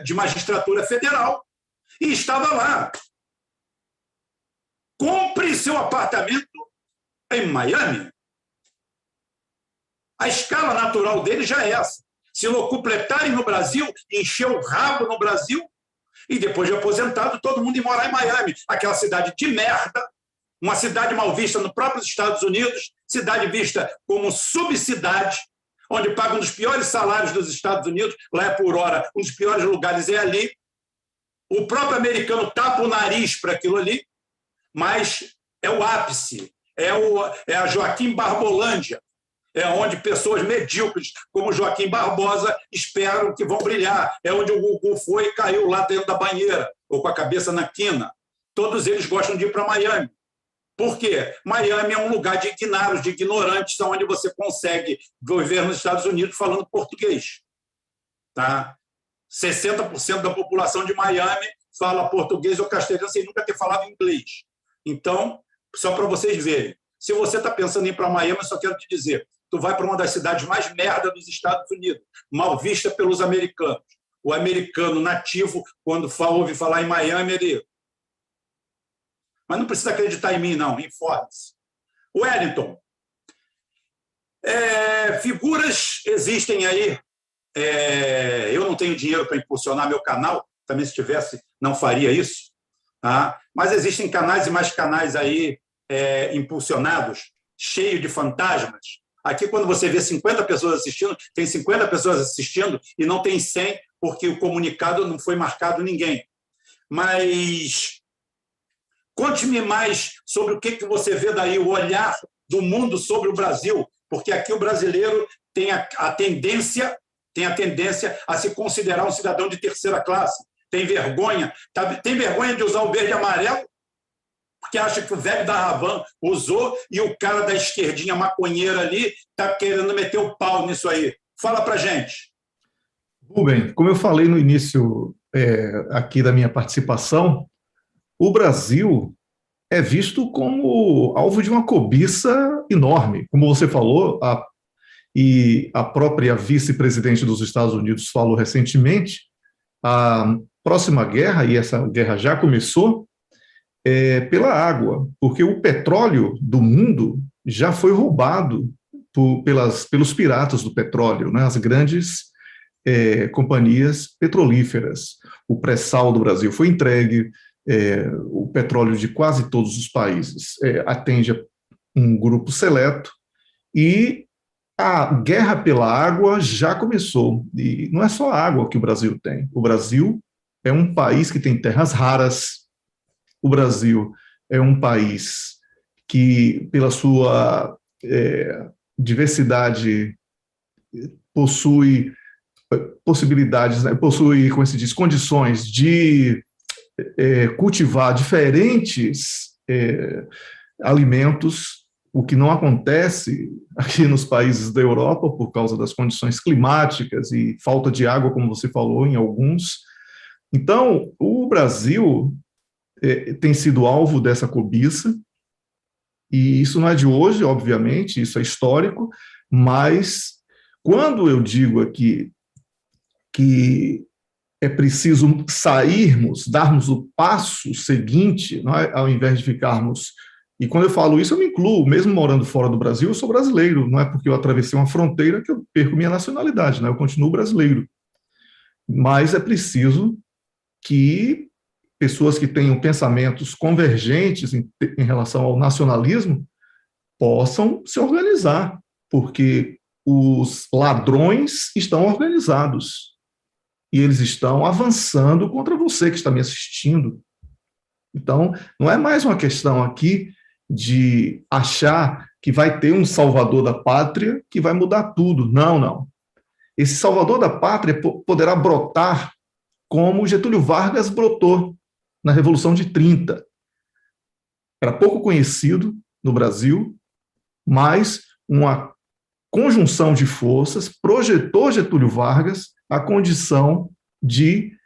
S2: de Magistratura Federal e estava lá. Compre seu apartamento em Miami. A escala natural dele já é essa. Se locupletarem no Brasil, encher o rabo no Brasil, e depois de aposentado, todo mundo ir morar em Miami, aquela cidade de merda, uma cidade mal vista nos próprios Estados Unidos, cidade vista como subcidade, onde pagam um dos piores salários dos Estados Unidos, lá é por hora, um dos piores lugares é ali. O próprio americano tapa o nariz para aquilo ali, mas é o ápice, é a Joaquim Barbolândia, é onde pessoas medíocres, como Joaquim Barbosa, esperam que vão brilhar. É onde o Gugu foi e caiu lá dentro da banheira, ou com a cabeça na quina. Todos eles gostam de ir para Miami. Por quê? Miami é um lugar de ignaros, de ignorantes, onde você consegue viver nos Estados Unidos falando português. Tá? 60% da população de Miami fala português ou castelhano sem nunca ter falado inglês. Então, só para vocês verem, se você está pensando em ir para Miami, eu só quero te dizer, tu vai para uma das cidades mais merda dos Estados Unidos, mal vista pelos americanos. O americano nativo, quando ouve falar em Miami, ele... Mas não precisa acreditar em mim, não, informe-se. Wellington, figuras existem aí. Eu não tenho dinheiro para impulsionar meu canal, também se tivesse, não faria isso. Tá? Mas existem canais e mais canais aí impulsionados, cheios de fantasmas. Aqui, quando você vê 50 pessoas assistindo, tem 50 pessoas assistindo e não tem 100, porque o comunicado não foi marcado ninguém. Mas conte-me mais sobre o que você vê daí, o olhar do mundo sobre o Brasil, porque aqui o brasileiro tem a tendência a se considerar um cidadão de terceira classe. Tem vergonha de usar o verde e amarelo, porque acha que o velho da Havan usou e o cara da esquerdinha maconheira ali está querendo meter o pau nisso aí. Fala para gente.
S4: Rubem, como eu falei no início aqui da minha participação, o Brasil é visto como alvo de uma cobiça enorme. Como você falou, e a própria vice-presidente dos Estados Unidos falou recentemente, a próxima guerra, e essa guerra já começou, pela água, porque o petróleo do mundo já foi roubado pelos piratas do petróleo, né, as grandes companhias petrolíferas. O pré-sal do Brasil foi entregue, o petróleo de quase todos os países atende a um grupo seleto, e a guerra pela água já começou. E não é só a água que o Brasil tem. O Brasil é um país que tem terras raras. O Brasil é um país que, pela sua diversidade, possui possibilidades, né, possui, como se diz, condições de cultivar diferentes alimentos, o que não acontece aqui nos países da Europa por causa das condições climáticas e falta de água, como você falou, em alguns. Então, o Brasil tem sido alvo dessa cobiça, e isso não é de hoje, obviamente, isso é histórico, mas quando eu digo aqui que é preciso sairmos, darmos o passo seguinte, não é? Ao invés de ficarmos... E quando eu falo isso, eu me incluo, mesmo morando fora do Brasil, eu sou brasileiro, não é porque eu atravessei uma fronteira que eu perco minha nacionalidade, né? Eu continuo brasileiro. Mas é preciso que pessoas que tenham pensamentos convergentes em relação ao nacionalismo possam se organizar, porque os ladrões estão organizados e eles estão avançando contra você que está me assistindo. Então, não é mais uma questão aqui de achar que vai ter um salvador da pátria que vai mudar tudo. Não, não. Esse salvador da pátria poderá brotar como Getúlio Vargas brotou na Revolução de 30. Era pouco conhecido no Brasil, mas uma conjunção de forças projetou Getúlio Vargas à condição de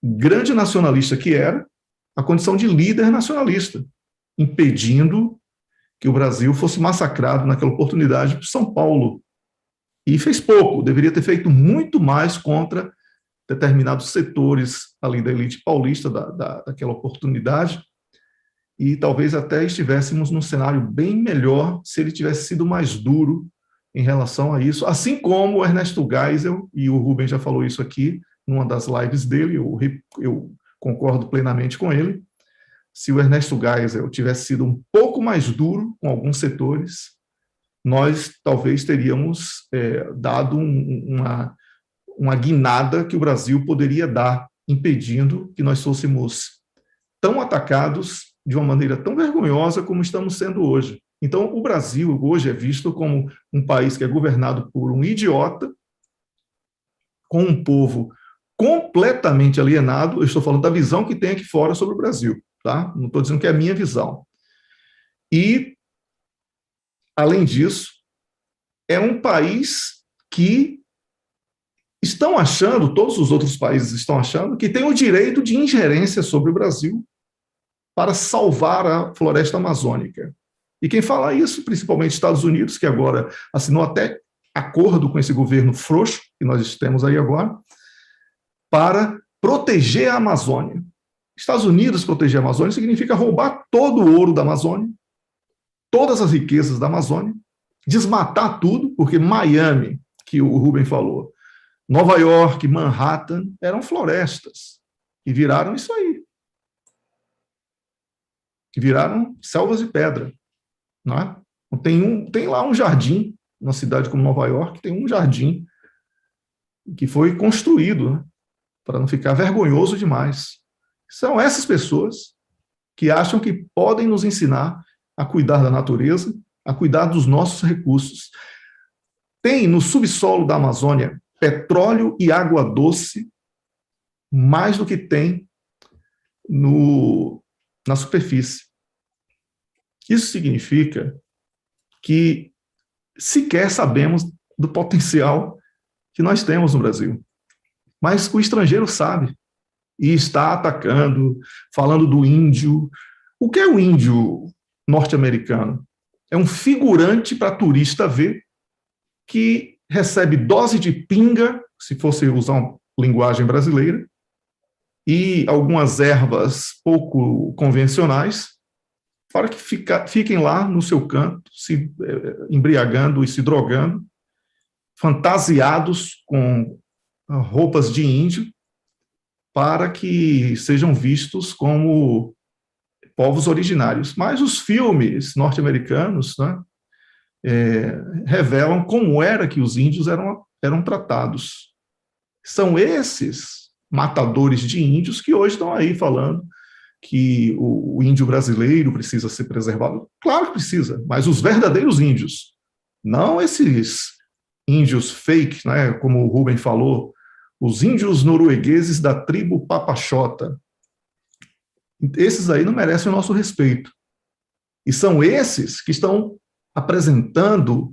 S4: grande nacionalista que era, a condição de líder nacionalista, impedindo que o Brasil fosse massacrado naquela oportunidade por São Paulo. E fez pouco, deveria ter feito muito mais contra determinados setores ali da elite paulista daquela oportunidade, e talvez até estivéssemos num cenário bem melhor se ele tivesse sido mais duro em relação a isso, assim como o Ernesto Geisel, e o Rubem já falou isso aqui, numa das lives dele, eu concordo plenamente com ele. Se o Ernesto Geisel tivesse sido um pouco mais duro com alguns setores, nós talvez teríamos dado uma guinada que o Brasil poderia dar, impedindo que nós fôssemos tão atacados de uma maneira tão vergonhosa como estamos sendo hoje. Então, o Brasil hoje é visto como um país que é governado por um idiota, com um povo completamente alienado. Eu estou falando da visão que tem aqui fora sobre o Brasil, tá? Não estou dizendo que é a minha visão. E, além disso, é um país que estão achando, todos os outros países estão achando, que tem o direito de ingerência sobre o Brasil para salvar a floresta amazônica. E quem fala isso, principalmente Estados Unidos, que agora assinou até acordo com esse governo frouxo, que nós temos aí agora, para proteger a Amazônia. Estados Unidos proteger a Amazônia significa roubar todo o ouro da Amazônia, todas as riquezas da Amazônia, desmatar tudo, porque Miami, que o Rubem falou, Nova York, Manhattan, eram florestas, e viraram isso aí. Que viraram selvas de pedra. Não é? Tem lá um jardim, numa cidade como Nova York, tem um jardim que foi construído, né, para não ficar vergonhoso demais. São essas pessoas que acham que podem nos ensinar a cuidar da natureza, a cuidar dos nossos recursos. Tem no subsolo da Amazônia petróleo e água doce mais do que tem na superfície. Isso significa que sequer sabemos do potencial que nós temos no Brasil. Mas o estrangeiro sabe e está atacando, falando do índio. O que é o índio norte-americano? É um figurante para turista ver, que recebe dose de pinga, se fosse usar uma linguagem brasileira, e algumas ervas pouco convencionais, para que fiquem lá no seu canto, se embriagando e se drogando, fantasiados com roupas de índio, para que sejam vistos como povos originários. Mas os filmes norte-americanos, né, revelam como era que os índios eram tratados. São esses matadores de índios que hoje estão aí falando que o índio brasileiro precisa ser preservado. Claro que precisa, mas os verdadeiros índios, não esses índios fake, né, como o Rubem falou, os índios noruegueses da tribo Papachota. Esses aí não merecem o nosso respeito. E são esses que estão apresentando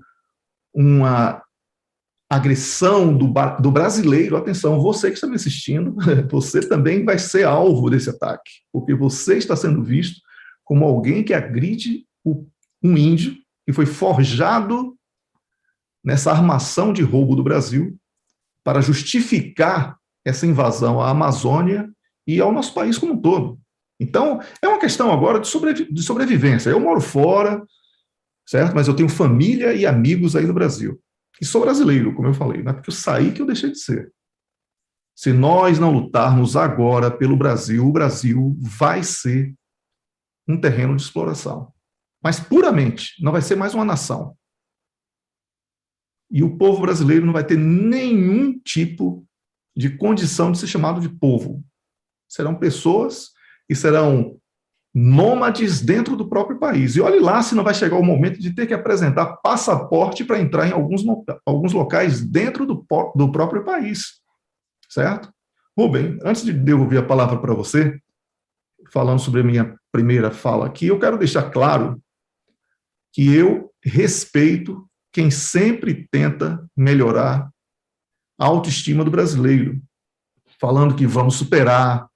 S4: uma agressão do brasileiro. Atenção, você que está me assistindo, você também vai ser alvo desse ataque, porque você está sendo visto como alguém que agride um índio que foi forjado nessa armação de roubo do Brasil para justificar essa invasão à Amazônia e ao nosso país como um todo. Então, é uma questão agora de sobrevivência. Eu moro fora, certo? Mas eu tenho família e amigos aí no Brasil. E sou brasileiro, como eu falei, não é porque eu saí que eu deixei de ser. Se nós não lutarmos agora pelo Brasil, o Brasil vai ser um terreno de exploração. Mas puramente, não vai ser mais uma nação. E o povo brasileiro não vai ter nenhum tipo de condição de ser chamado de povo. Serão pessoas que serão nômades dentro do próprio país. E olhe lá se não vai chegar o momento de ter que apresentar passaporte para entrar em alguns locais dentro do próprio país. Certo? Rubem, antes de devolver a palavra para você, falando sobre a minha primeira fala aqui, eu quero deixar claro que eu respeito quem sempre tenta melhorar a autoestima do brasileiro, falando que vamos superar,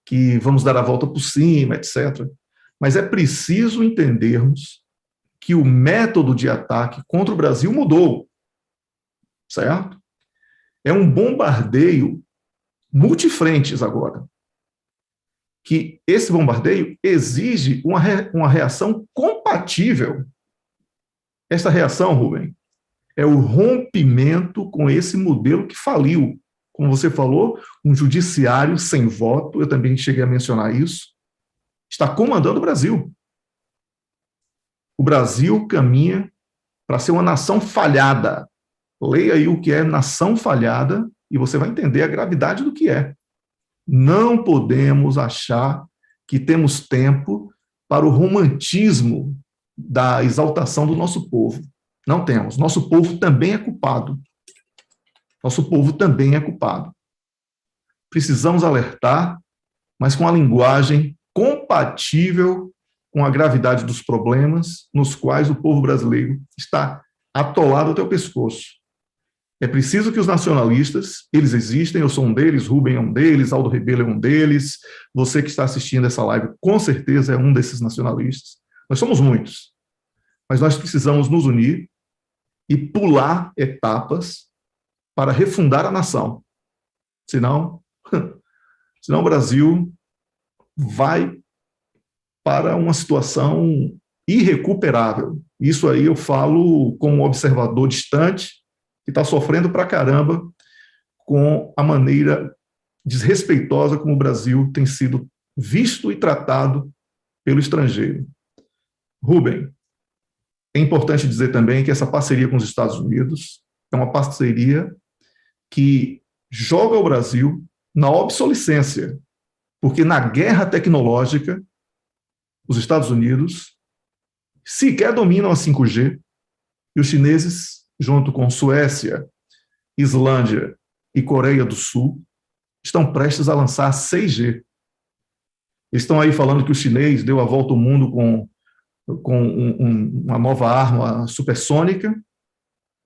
S4: que vamos dar a volta por cima, etc. Mas é preciso entendermos que o método de ataque contra o Brasil mudou, certo? É um bombardeio multifrentes agora. Que esse bombardeio exige uma reação compatível. Essa reação, Rubem, é o rompimento com esse modelo que faliu. Como você falou, um judiciário sem voto, eu também cheguei a mencionar isso, está comandando o Brasil. O Brasil caminha para ser uma nação falhada. Leia aí o que é nação falhada e você vai entender a gravidade do que é. Não podemos achar que temos tempo para o romantismo da exaltação do nosso povo. Não temos. Nosso povo também é culpado. Nosso povo também é culpado. Precisamos alertar, mas com a linguagem compatível com a gravidade dos problemas nos quais o povo brasileiro está atolado até o pescoço. É preciso que os nacionalistas, eles existem, eu sou um deles, Rubem é um deles, Aldo Rebelo é um deles, você que está assistindo essa live com certeza é um desses nacionalistas. Nós somos muitos, mas nós precisamos nos unir e pular etapas para refundar a nação. Senão o Brasil vai para uma situação irrecuperável. Isso aí eu falo como observador distante, que está sofrendo pra caramba com a maneira desrespeitosa como o Brasil tem sido visto e tratado pelo estrangeiro. Rubem, é importante dizer também que essa parceria com os Estados Unidos é uma parceria que joga o Brasil na obsolescência, porque na guerra tecnológica, os Estados Unidos sequer dominam a 5G e os chineses, junto com Suécia, Islândia e Coreia do Sul, estão prestes a lançar 6G. Eles estão aí falando que o chinês deu a volta ao mundo com uma nova arma supersônica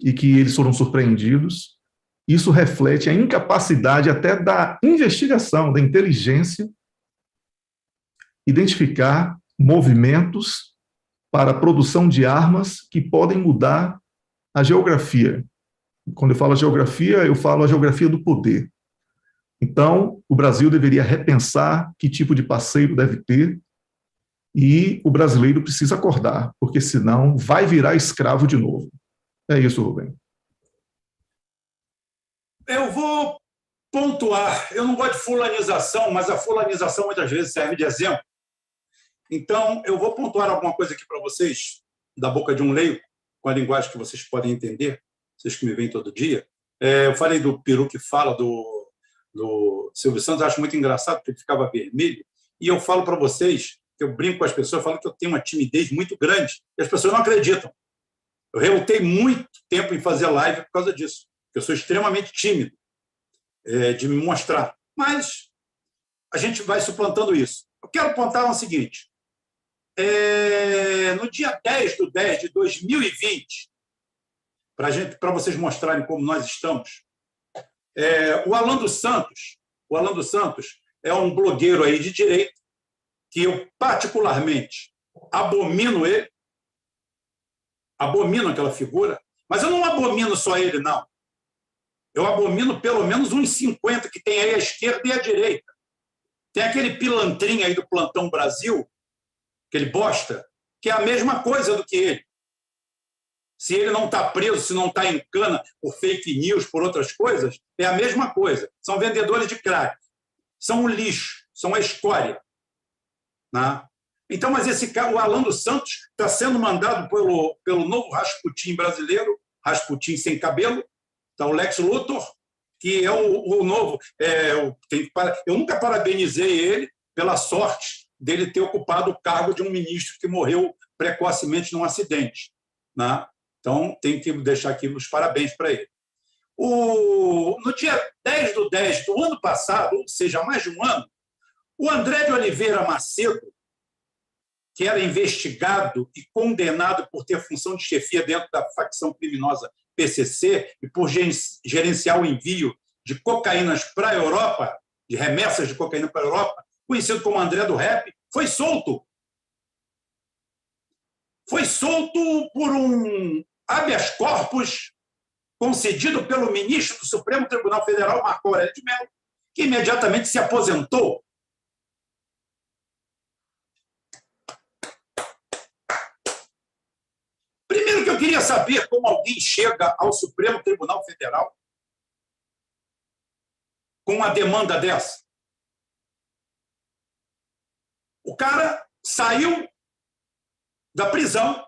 S4: e que eles foram surpreendidos. Isso reflete a incapacidade até da investigação, da inteligência, identificar movimentos para a produção de armas que podem mudar a geografia. Quando eu falo geografia, eu falo a geografia do poder. Então, o Brasil deveria repensar que tipo de parceiro deve ter e o brasileiro precisa acordar, porque senão vai virar escravo de novo. É isso, Rubem.
S2: Eu vou pontuar. Eu não gosto de fulanização, mas a fulanização muitas vezes serve de exemplo. Então, eu vou pontuar alguma coisa aqui para vocês, da boca de um leigo, com a linguagem que vocês podem entender, vocês que me veem todo dia. Eu falei do peru que fala do Silvio Santos, acho muito engraçado, porque ele ficava vermelho. E eu falo para vocês, que eu brinco com as pessoas, falo que eu tenho uma timidez muito grande, e as pessoas não acreditam. Eu relutei muito tempo em fazer live por causa disso, porque eu sou extremamente tímido de me mostrar. Mas a gente vai suplantando isso. Eu quero apontar o seguinte. No dia 10/10 de 2020, para vocês mostrarem como nós estamos, o Alan dos Santos é um blogueiro aí de direita que eu particularmente abomino ele, abomino aquela figura, mas eu não abomino só ele, não. Eu abomino pelo menos uns 50 que tem aí à esquerda e à direita. Tem aquele pilantrinho aí do Plantão Brasil, aquele bosta, que é a mesma coisa do que ele. Se ele não está preso, se não está em cana por fake news, por outras coisas, é a mesma coisa. São vendedores de crack. São o lixo, são a escória. Né? Então, mas esse cara, o Alan dos Santos, está sendo mandado pelo novo Rasputin brasileiro Rasputin sem cabelo, está o Lex Luthor, que é o novo. Eu nunca parabenizei ele pela sorte dele ter ocupado o cargo de um ministro que morreu precocemente num acidente, né? Então, tem que deixar aqui os parabéns para ele. No dia 10/10 do ano passado, ou seja, há mais de um ano, o André de Oliveira Macedo, que era investigado e condenado por ter função de chefia dentro da facção criminosa PCC e por gerenciar o envio de cocaínas para a Europa, de remessas de cocaína para a Europa, conhecido como André do Rap, foi solto. Foi solto por um habeas corpus concedido pelo ministro do Supremo Tribunal Federal, Marco Aurélio de Mello, que imediatamente se aposentou. Primeiro que eu queria saber como alguém chega ao Supremo Tribunal Federal com uma demanda dessa. O cara saiu da prisão,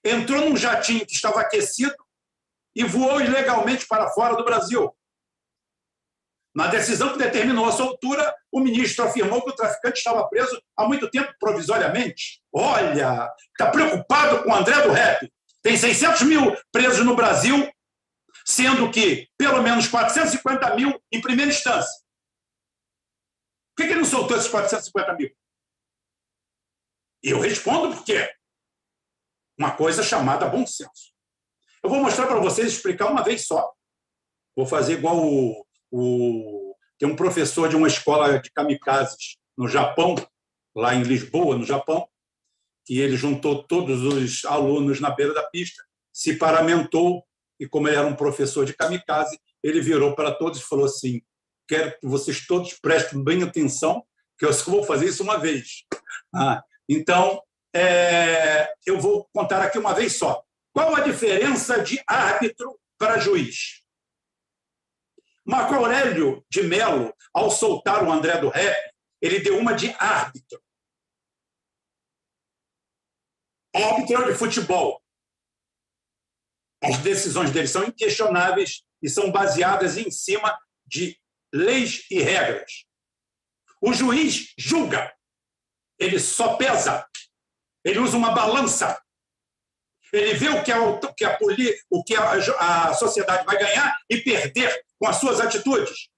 S2: entrou num jatinho que estava aquecido e voou ilegalmente para fora do Brasil. Na decisão que determinou a soltura, o ministro afirmou que o traficante estava preso há muito tempo, provisoriamente. Olha, está preocupado com o André do Rap. Tem 600 mil presos no Brasil, sendo que pelo menos 450 mil em primeira instância. Por que ele não soltou esses 450 mil? E eu respondo por quê? Uma coisa chamada bom senso. Eu vou mostrar para vocês, explicar uma vez só. Vou fazer igual tem um professor de uma escola de kamikazes no Japão, lá em Lisboa, no Japão, que ele juntou todos os alunos na beira da pista, se paramentou, e como ele era um professor de kamikaze, ele virou para todos e falou assim: quero que vocês todos prestem bem atenção, que eu só vou fazer isso uma vez. Então, eu vou contar aqui uma vez só. Qual a diferença de árbitro para juiz? Marco Aurélio de Mello, ao soltar o André do Rap, ele deu uma de árbitro. Árbitro de futebol. As decisões dele são inquestionáveis e são baseadas em cima de leis e regras. O juiz julga. Ele só pesa. Ele usa uma balança. Ele vê o que a sociedade vai ganhar e perder com as suas atitudes.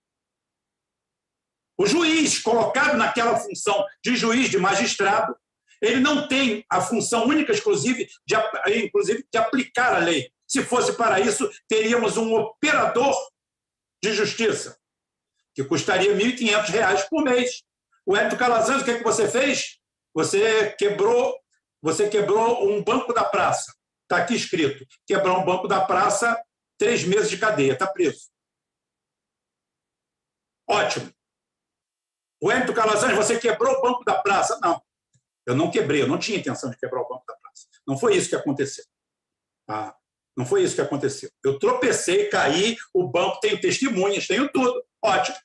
S2: O juiz, colocado naquela função de juiz, de magistrado, ele não tem a função única, exclusiva, inclusive, de aplicar a lei. Se fosse para isso, teríamos um operador de justiça, que custaria R$ 1.500 por mês. O Hélio Calazans, o que você fez? Você quebrou um banco da praça. Está aqui escrito: quebrar um banco da praça, 3 meses de cadeia, está preso. Ótimo. O Hélio Calazans, você quebrou o banco da praça? Não, eu não quebrei, eu não tinha intenção de quebrar o banco da praça. Não foi isso que aconteceu. Não foi isso que aconteceu. Eu tropecei, caí, o banco tem testemunhas, tenho tudo. Ótimo.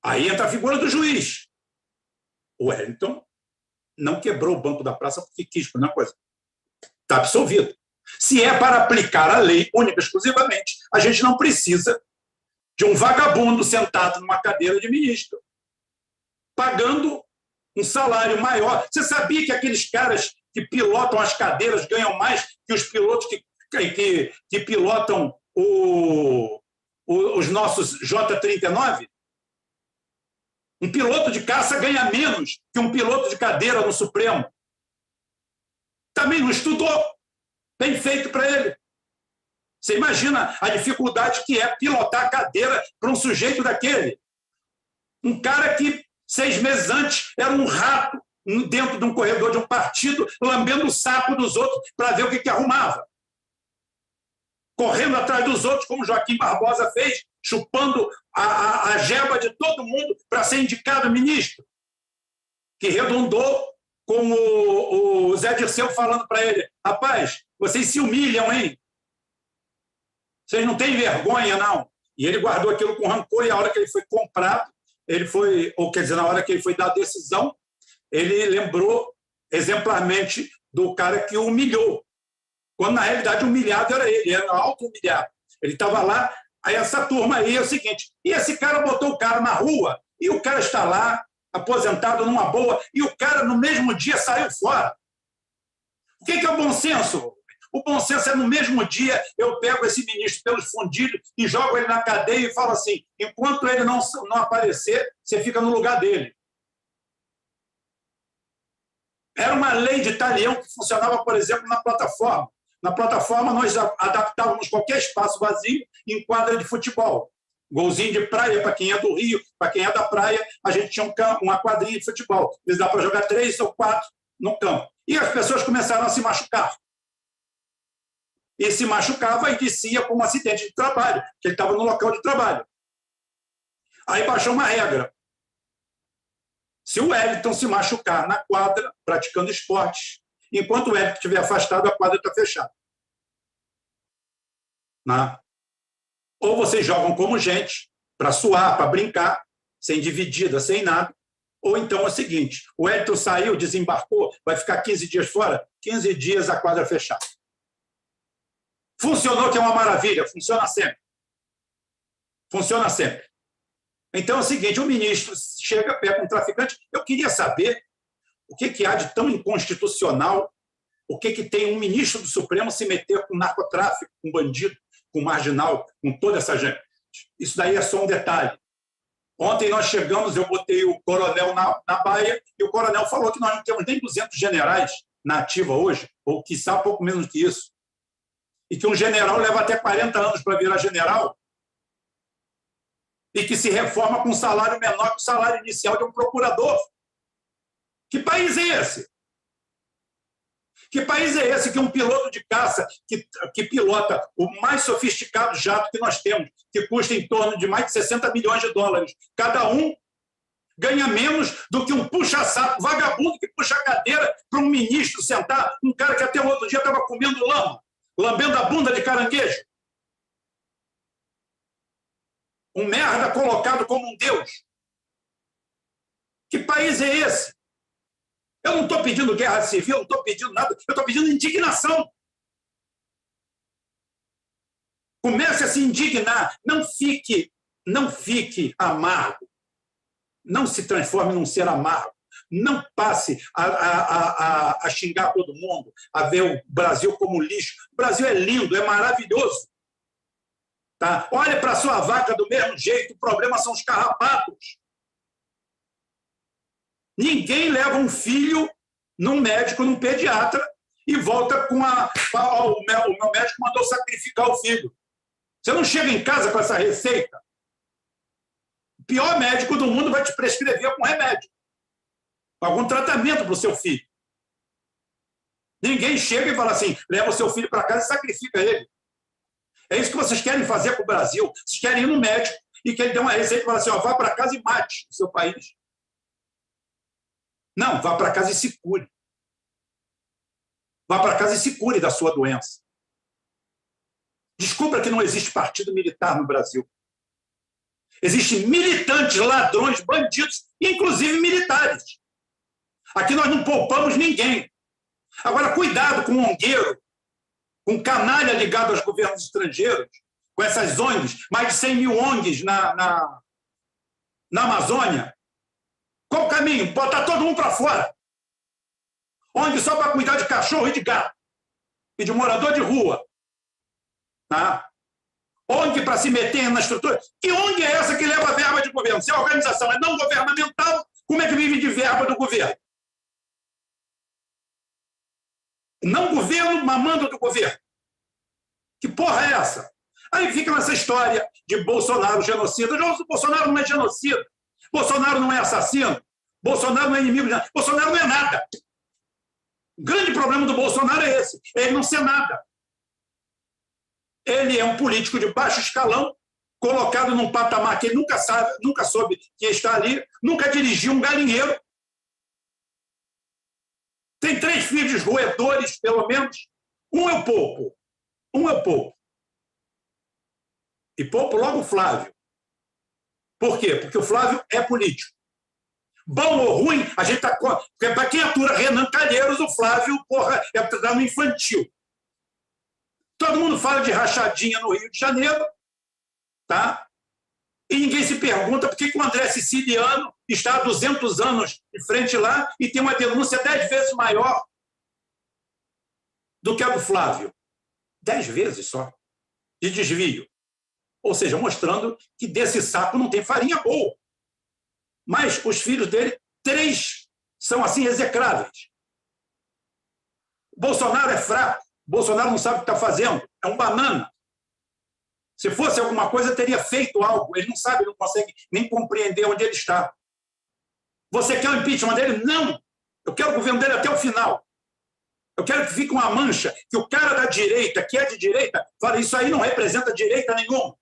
S2: Aí entra a figura do juiz. O Wellington não quebrou o banco da praça porque quis, por uma coisa. Está absolvido. Se é para aplicar a lei única e exclusivamente, a gente não precisa de um vagabundo sentado numa cadeira de ministro, pagando um salário maior. Você sabia que aqueles caras que pilotam as cadeiras ganham mais que os pilotos que pilotam os nossos J-39? Um piloto de caça ganha menos que um piloto de cadeira no Supremo. Também não estudou. Bem feito para ele. Você imagina a dificuldade que é pilotar a cadeira para um sujeito daquele. Um cara que 6 meses antes era um rato dentro de um corredor de um partido, lambendo o saco dos outros para ver o que arrumava. Correndo atrás dos outros, como Joaquim Barbosa fez, chupando a jeba de todo mundo para ser indicado ministro. Que redundou com o Zé Dirceu falando para ele: rapaz, vocês se humilham, hein? Vocês não têm vergonha, não. E ele guardou aquilo com rancor, e a hora que ele foi comprado, na hora que ele foi dar a decisão, ele lembrou exemplarmente do cara que o humilhou quando na realidade o humilhado era ele, era auto-humilhado. Ele estava lá, aí essa turma aí é o seguinte, e esse cara botou o cara na rua, e o cara está lá, aposentado numa boa, e o cara no mesmo dia saiu fora. O que é o bom senso? O bom senso é no mesmo dia eu pego esse ministro pelos fundilhos e jogo ele na cadeia e falo assim, enquanto ele não aparecer, você fica no lugar dele. Era uma lei de talião que funcionava, por exemplo, na plataforma. Na plataforma, nós adaptávamos qualquer espaço vazio em quadra de futebol. Golzinho de praia, para quem é do Rio, para quem é da praia, a gente tinha uma quadrinha de futebol. Eles dá para jogar 3 ou 4 no campo. E as pessoas começaram a se machucar. E se machucava e descia com um acidente de trabalho, que ele estava no local de trabalho. Aí baixou uma regra. Se o Wellington se machucar na quadra, praticando esportes, enquanto o Wellington estiver afastado, a quadra está fechada. Ou vocês jogam como gente, para suar, para brincar, sem dividida, sem nada. Ou então é o seguinte, o Wellington saiu, desembarcou, vai ficar 15 dias fora, 15 dias a quadra fechada. Funcionou, que é uma maravilha, funciona sempre. Funciona sempre. Então é o seguinte, o ministro chega, pega um traficante, eu queria saber o que há de tão inconstitucional, o que tem um ministro do Supremo se meter com narcotráfico, com bandido, com marginal, com toda essa gente. Isso daí é só um detalhe. Ontem nós chegamos, eu botei o coronel na baia, e o coronel falou que nós não temos nem 200 generais na ativa hoje, ou quiçá pouco menos que isso. E que um general leva até 40 anos para virar general, e que se reforma com um salário menor que o salário inicial de um procurador. Que país é esse? Que país é esse que um piloto de caça que pilota o mais sofisticado jato que nós temos, que custa em torno de mais de 60 milhões de dólares, cada um ganha menos do que um puxa-saco vagabundo que puxa a cadeira para um ministro sentar, um cara que até o outro dia estava comendo lama, lambendo a bunda de caranguejo. Um merda colocado como um deus. Que país é esse? Eu não estou pedindo guerra civil, não estou pedindo nada, eu estou pedindo indignação. Comece a se indignar, não fique amargo, não se transforme num ser amargo, não passe a xingar todo mundo, a ver o Brasil como lixo. O Brasil é lindo, é maravilhoso. Tá? Olhe para a sua vaca do mesmo jeito, o problema são os carrapatos. Ninguém leva um filho num médico, num pediatra, e volta com o meu médico mandou sacrificar o filho. Você não chega em casa com essa receita. O pior médico do mundo vai te prescrever algum remédio, algum tratamento para o seu filho. Ninguém chega e fala assim, leva o seu filho para casa e sacrifica ele. É isso que vocês querem fazer com o Brasil. Vocês querem ir no médico e que ele dê uma receita e fala assim, vá para casa e mate o seu país. Não, vá para casa e se cure. Vá para casa e se cure da sua doença. Descubra que não existe partido militar no Brasil. Existem militantes, ladrões, bandidos, inclusive militares. Aqui nós não poupamos ninguém. Agora, cuidado com o ongueiro, com canalha ligado aos governos estrangeiros, com essas ONGs, mais de 100 mil ONGs na Amazônia. Qual o caminho? Botar todo mundo para fora. ONG só para cuidar de cachorro e de gato. E de morador de rua. Tá? ONG para se meter na estrutura. Que ONG é essa que leva verba de governo? Se a organização é não governamental, como é que vive de verba do governo? Não governo mamando do governo. Que porra é essa? Aí fica nessa história de Bolsonaro genocida. Bolsonaro não é genocida. Bolsonaro não é assassino. Bolsonaro não é inimigo de nada. Bolsonaro não é nada. O grande problema do Bolsonaro é esse. É ele não ser nada. Ele é um político de baixo escalão, colocado num patamar que ele nunca soube que está ali, nunca dirigiu um galinheiro. Tem 3 filhos roedores, pelo menos. Um eu poupo. E poupo logo o Flávio. Por quê? Porque o Flávio é político. Bom ou ruim, a gente está... Para quem atura Renan Calheiros, o Flávio, porra, é no infantil. Todo mundo fala de rachadinha no Rio de Janeiro, tá? E ninguém se pergunta por que o André Siciliano está há 200 anos de frente lá e tem uma denúncia 10 vezes maior do que a do Flávio. 10 vezes só, de desvio. Ou seja, mostrando que desse saco não tem farinha boa. Mas os filhos dele, 3 são assim execráveis. Bolsonaro é fraco. Bolsonaro não sabe o que está fazendo. É um banana. Se fosse alguma coisa, teria feito algo. Ele não sabe, não consegue nem compreender onde ele está. Você quer o impeachment dele? Não. Eu quero o governo dele até o final. Eu quero que fique uma mancha, que o cara da direita, que é de direita, fale, isso aí não representa direita nenhuma.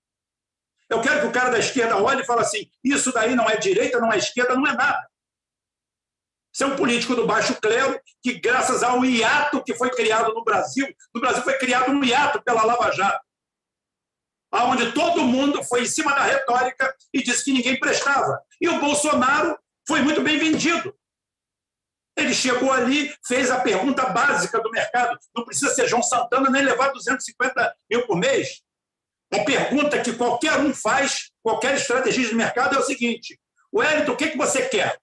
S2: Eu quero que o cara da esquerda olhe e fale assim, isso daí não é direita, não é esquerda, não é nada. Você é um político do baixo clero que, graças ao hiato que foi criado no Brasil foi criado um hiato pela Lava Jato, onde todo mundo foi em cima da retórica e disse que ninguém prestava. E o Bolsonaro foi muito bem vendido. Ele chegou ali, fez a pergunta básica do mercado. Não precisa ser João Santana nem levar 250 mil por mês. A pergunta que qualquer um faz, qualquer estrategista de mercado, é o seguinte: Wellington, o que você quer?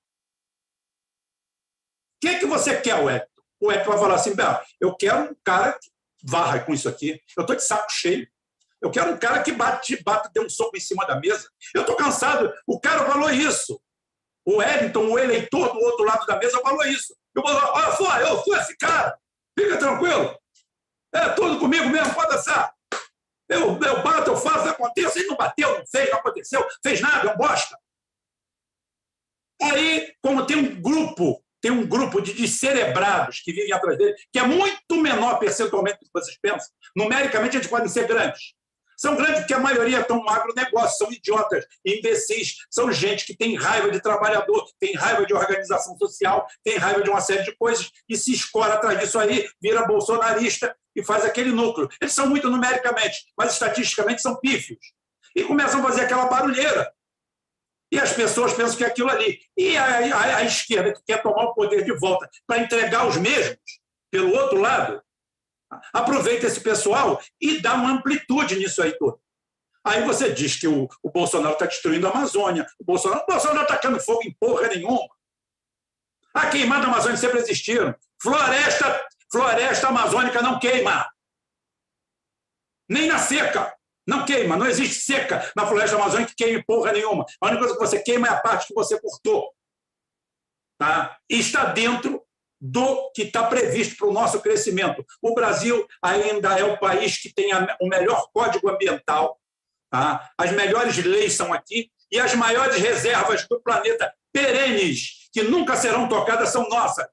S2: O que você quer, Wellington? O Wellington vai falar assim, eu quero um cara que varra com isso aqui. Eu estou de saco cheio. Eu quero um cara que bate, dê um soco em cima da mesa. Eu estou cansado. O cara falou isso. O Wellington, o eleitor do outro lado da mesa, falou isso. Eu vou falar, olha só, eu sou esse cara. Fica tranquilo. É tudo comigo mesmo, pode dançar. Eu bato, eu faço, acontece. Ele não bateu, não fez, não aconteceu, fez nada, é um bosta. Aí, como tem um grupo de descerebrados que vivem atrás dele, que é muito menor percentualmente do que vocês pensam, numericamente eles podem ser grandes. São grandes porque a maioria estão no agronegócio, são idiotas, imbecis, são gente que tem raiva de trabalhador, tem raiva de organização social, tem raiva de uma série de coisas e se escora atrás disso aí, vira bolsonarista e faz aquele núcleo. Eles são muito numericamente, mas estatisticamente são pífios. E começam a fazer aquela barulheira. E as pessoas pensam que é aquilo ali. E a esquerda, que quer tomar o poder de volta para entregar os mesmos, pelo outro lado, aproveita esse pessoal e dá uma amplitude nisso aí tudo. Aí você diz que o Bolsonaro está destruindo a Amazônia, o Bolsonaro está tacando fogo em porra nenhuma. A queimada amazônica sempre existiram. Floresta amazônica não queima. Nem na seca. Não queima. Não existe seca na floresta amazônica que queime porra nenhuma. A única coisa que você queima é a parte que você cortou. Tá? E está dentro do que está previsto para o nosso crescimento. O Brasil ainda é o país que tem o melhor código ambiental, tá? As melhores leis são aqui e as maiores reservas do planeta, perenes, que nunca serão tocadas, são nossas.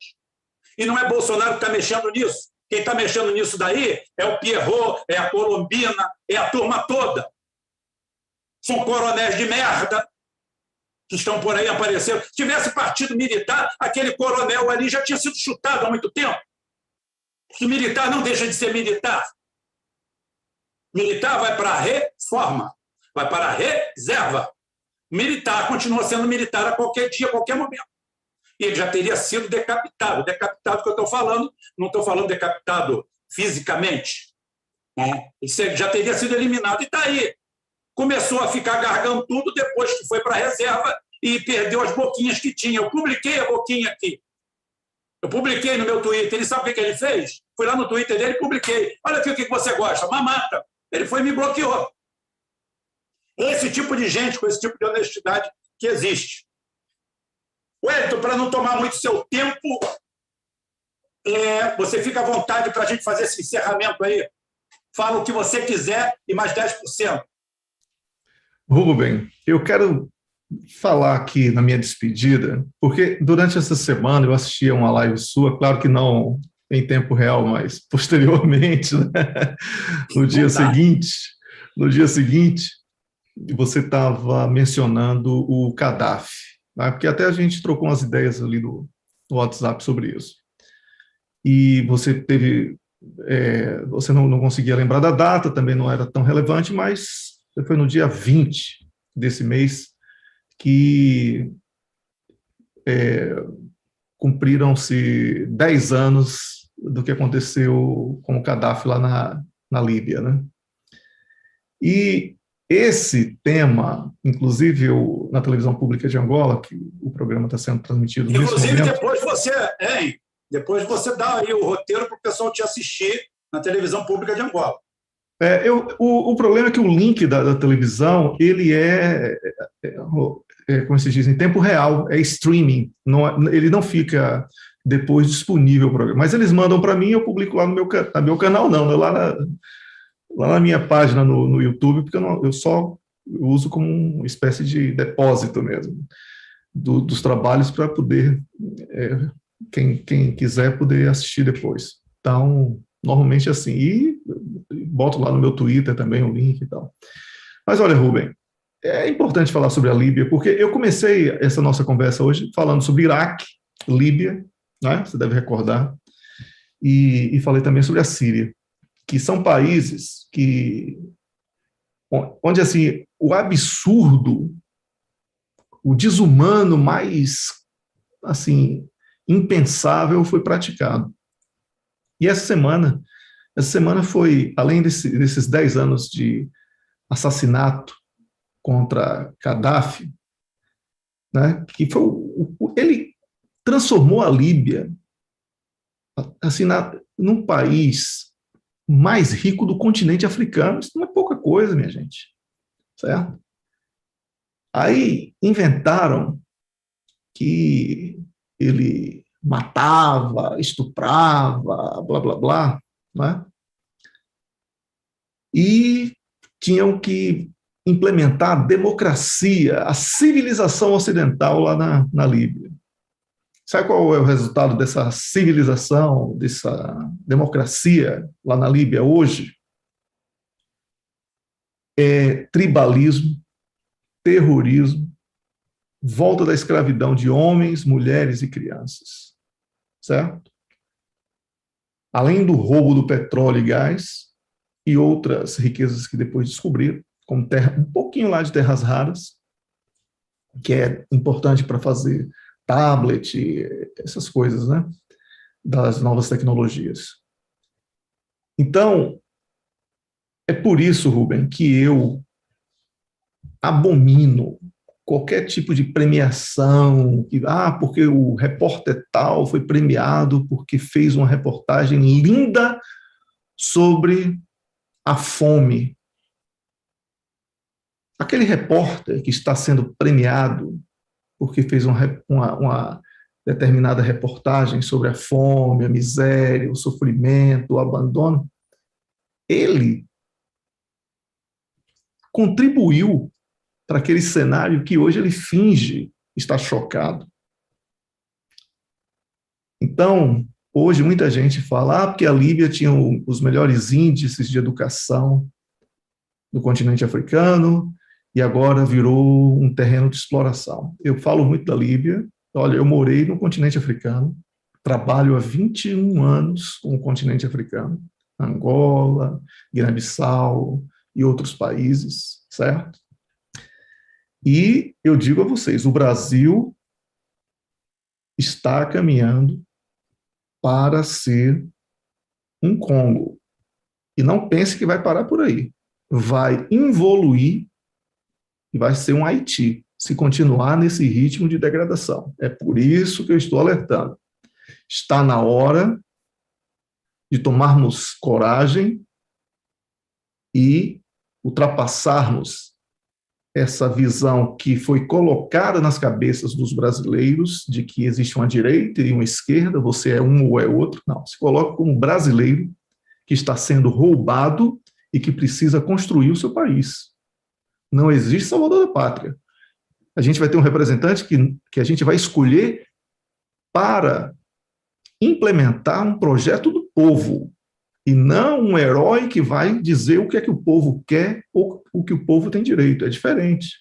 S2: E não é Bolsonaro que está mexendo nisso. Quem está mexendo nisso daí é o Pierrot, é a Colombina, é a turma toda. São coronéis de merda que estão por aí aparecendo. Se tivesse partido militar, aquele coronel ali já tinha sido chutado há muito tempo. O militar não deixa de ser militar. Militar vai para a reforma, vai para a reserva. Militar continua sendo militar a qualquer dia, a qualquer momento. E ele já teria sido decapitado. Decapitado que eu estou falando, não estou falando decapitado fisicamente. Né? Ele já teria sido eliminado. E está aí. Começou a ficar gargantudo depois que foi para a reserva e perdeu as boquinhas que tinha. Eu publiquei a boquinha aqui. Eu publiquei no meu Twitter. Ele sabe o que ele fez? Fui lá no Twitter dele e publiquei. Olha aqui o que você gosta. Mamata. Ele foi e me bloqueou. Esse tipo de gente, com esse tipo de honestidade que existe. Wellington, para não tomar muito seu tempo, você fica à vontade para a gente fazer esse encerramento aí. Fala o que você quiser e mais 10%.
S4: Rubem, eu quero falar aqui na minha despedida, porque durante essa semana eu assisti a uma live sua, claro que não em tempo real, mas posteriormente, né? no dia seguinte, você estava mencionando o Gaddafi, né? Porque até a gente trocou umas ideias ali no WhatsApp sobre isso. E você teve, você não conseguia lembrar da data, também não era tão relevante, mas foi no dia 20 desse mês que cumpriram-se 10 anos do que aconteceu com o Gaddafi lá na Líbia, né? E esse tema, inclusive na televisão pública de Angola, que o programa está sendo transmitido nesse
S2: Inclusive,
S4: momento.
S2: depois você dá aí o roteiro para o pessoal te assistir na televisão pública de Angola.
S4: O problema é que o link da televisão, ele como se diz, em tempo real, é streaming, ele não fica depois disponível o programa. Mas eles mandam para mim, eu publico lá no meu canal, não, lá na minha página no YouTube, porque eu só uso como uma espécie de depósito mesmo dos trabalhos para poder, quem quiser, poder assistir depois. Então, normalmente assim, e boto lá no meu Twitter também o link e tal. Mas olha, Rubem, é importante falar sobre a Líbia, porque eu comecei essa nossa conversa hoje falando sobre Iraque, Líbia, né? Você deve recordar, e falei também sobre a Síria, que são países onde assim, o absurdo, o desumano mais assim, impensável foi praticado. E essa semana foi, além desses 10 anos de assassinato contra Gaddafi, né, que foi ele transformou a Líbia assim, num país mais rico do continente africano. Isso não é pouca coisa, minha gente, certo? Aí inventaram que ele matava, estuprava, blá, blá, blá, né? E tinham que implementar a democracia, a civilização ocidental lá na Líbia. Sabe qual é o resultado dessa civilização, dessa democracia lá na Líbia hoje? É tribalismo, terrorismo, volta da escravidão de homens, mulheres e crianças, certo? Além do roubo do petróleo e gás e outras riquezas que depois descobriram, como um pouquinho lá de terras raras, que é importante para fazer tablet, essas coisas, né? Das novas tecnologias. Então, é por isso, Rubem, que eu abomino qualquer tipo de premiação, porque o repórter tal foi premiado porque fez uma reportagem linda sobre a fome. Aquele repórter que está sendo premiado porque fez uma determinada reportagem sobre a fome, a miséria, o sofrimento, o abandono, ele contribuiu para aquele cenário que hoje ele finge estar chocado. Então, hoje muita gente fala porque a Líbia tinha os melhores índices de educação do continente africano e agora virou um terreno de exploração. Eu falo muito da Líbia. Olha, eu morei no continente africano, trabalho há 21 anos com o continente africano, Angola, Guiné-Bissau e outros países, certo? E eu digo a vocês, o Brasil está caminhando para ser um Congo. E não pense que vai parar por aí. Vai evoluir e vai ser um Haiti, se continuar nesse ritmo de degradação. É por isso que eu estou alertando. Está na hora de tomarmos coragem e ultrapassarmos essa visão que foi colocada nas cabeças dos brasileiros de que existe uma direita e uma esquerda, você é um ou é outro. Não, se coloca como brasileiro que está sendo roubado e que precisa construir o seu país. Não existe salvador da pátria. A gente vai ter um representante que a gente vai escolher para implementar um projeto do povo, e não um herói que vai dizer o que é que o povo quer ou o que o povo tem direito. É diferente.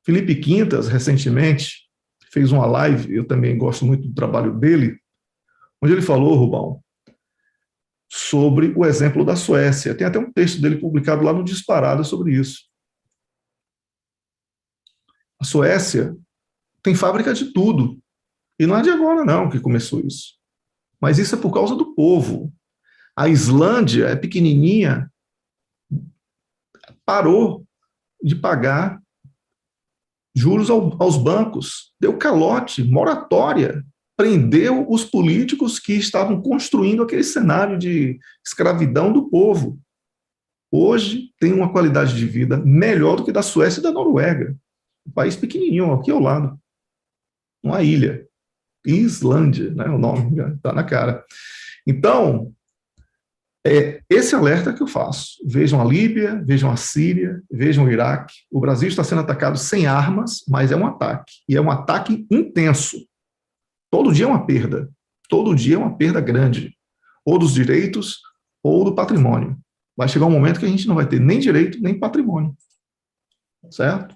S4: Felipe Quintas, recentemente, fez uma live, eu também gosto muito do trabalho dele, onde ele falou, Rubão, sobre o exemplo da Suécia. Tem até um texto dele publicado lá no Disparada sobre isso. A Suécia tem fábrica de tudo. E não é de agora, não, que começou isso. Mas isso é por causa do povo. A Islândia é pequenininha, parou de pagar juros aos bancos, deu calote, moratória, prendeu os políticos que estavam construindo aquele cenário de escravidão do povo. Hoje tem uma qualidade de vida melhor do que da Suécia e da Noruega. Um país pequenininho, aqui ao lado. Uma ilha. Islândia, né, o nome está na cara. Então, esse alerta que eu faço. Vejam a Líbia, vejam a Síria, vejam o Iraque. O Brasil está sendo atacado sem armas, mas é um ataque. E é um ataque intenso. Todo dia é uma perda. Todo dia é uma perda grande. Ou dos direitos, ou do patrimônio. Vai chegar um momento que a gente não vai ter nem direito, nem patrimônio. Certo?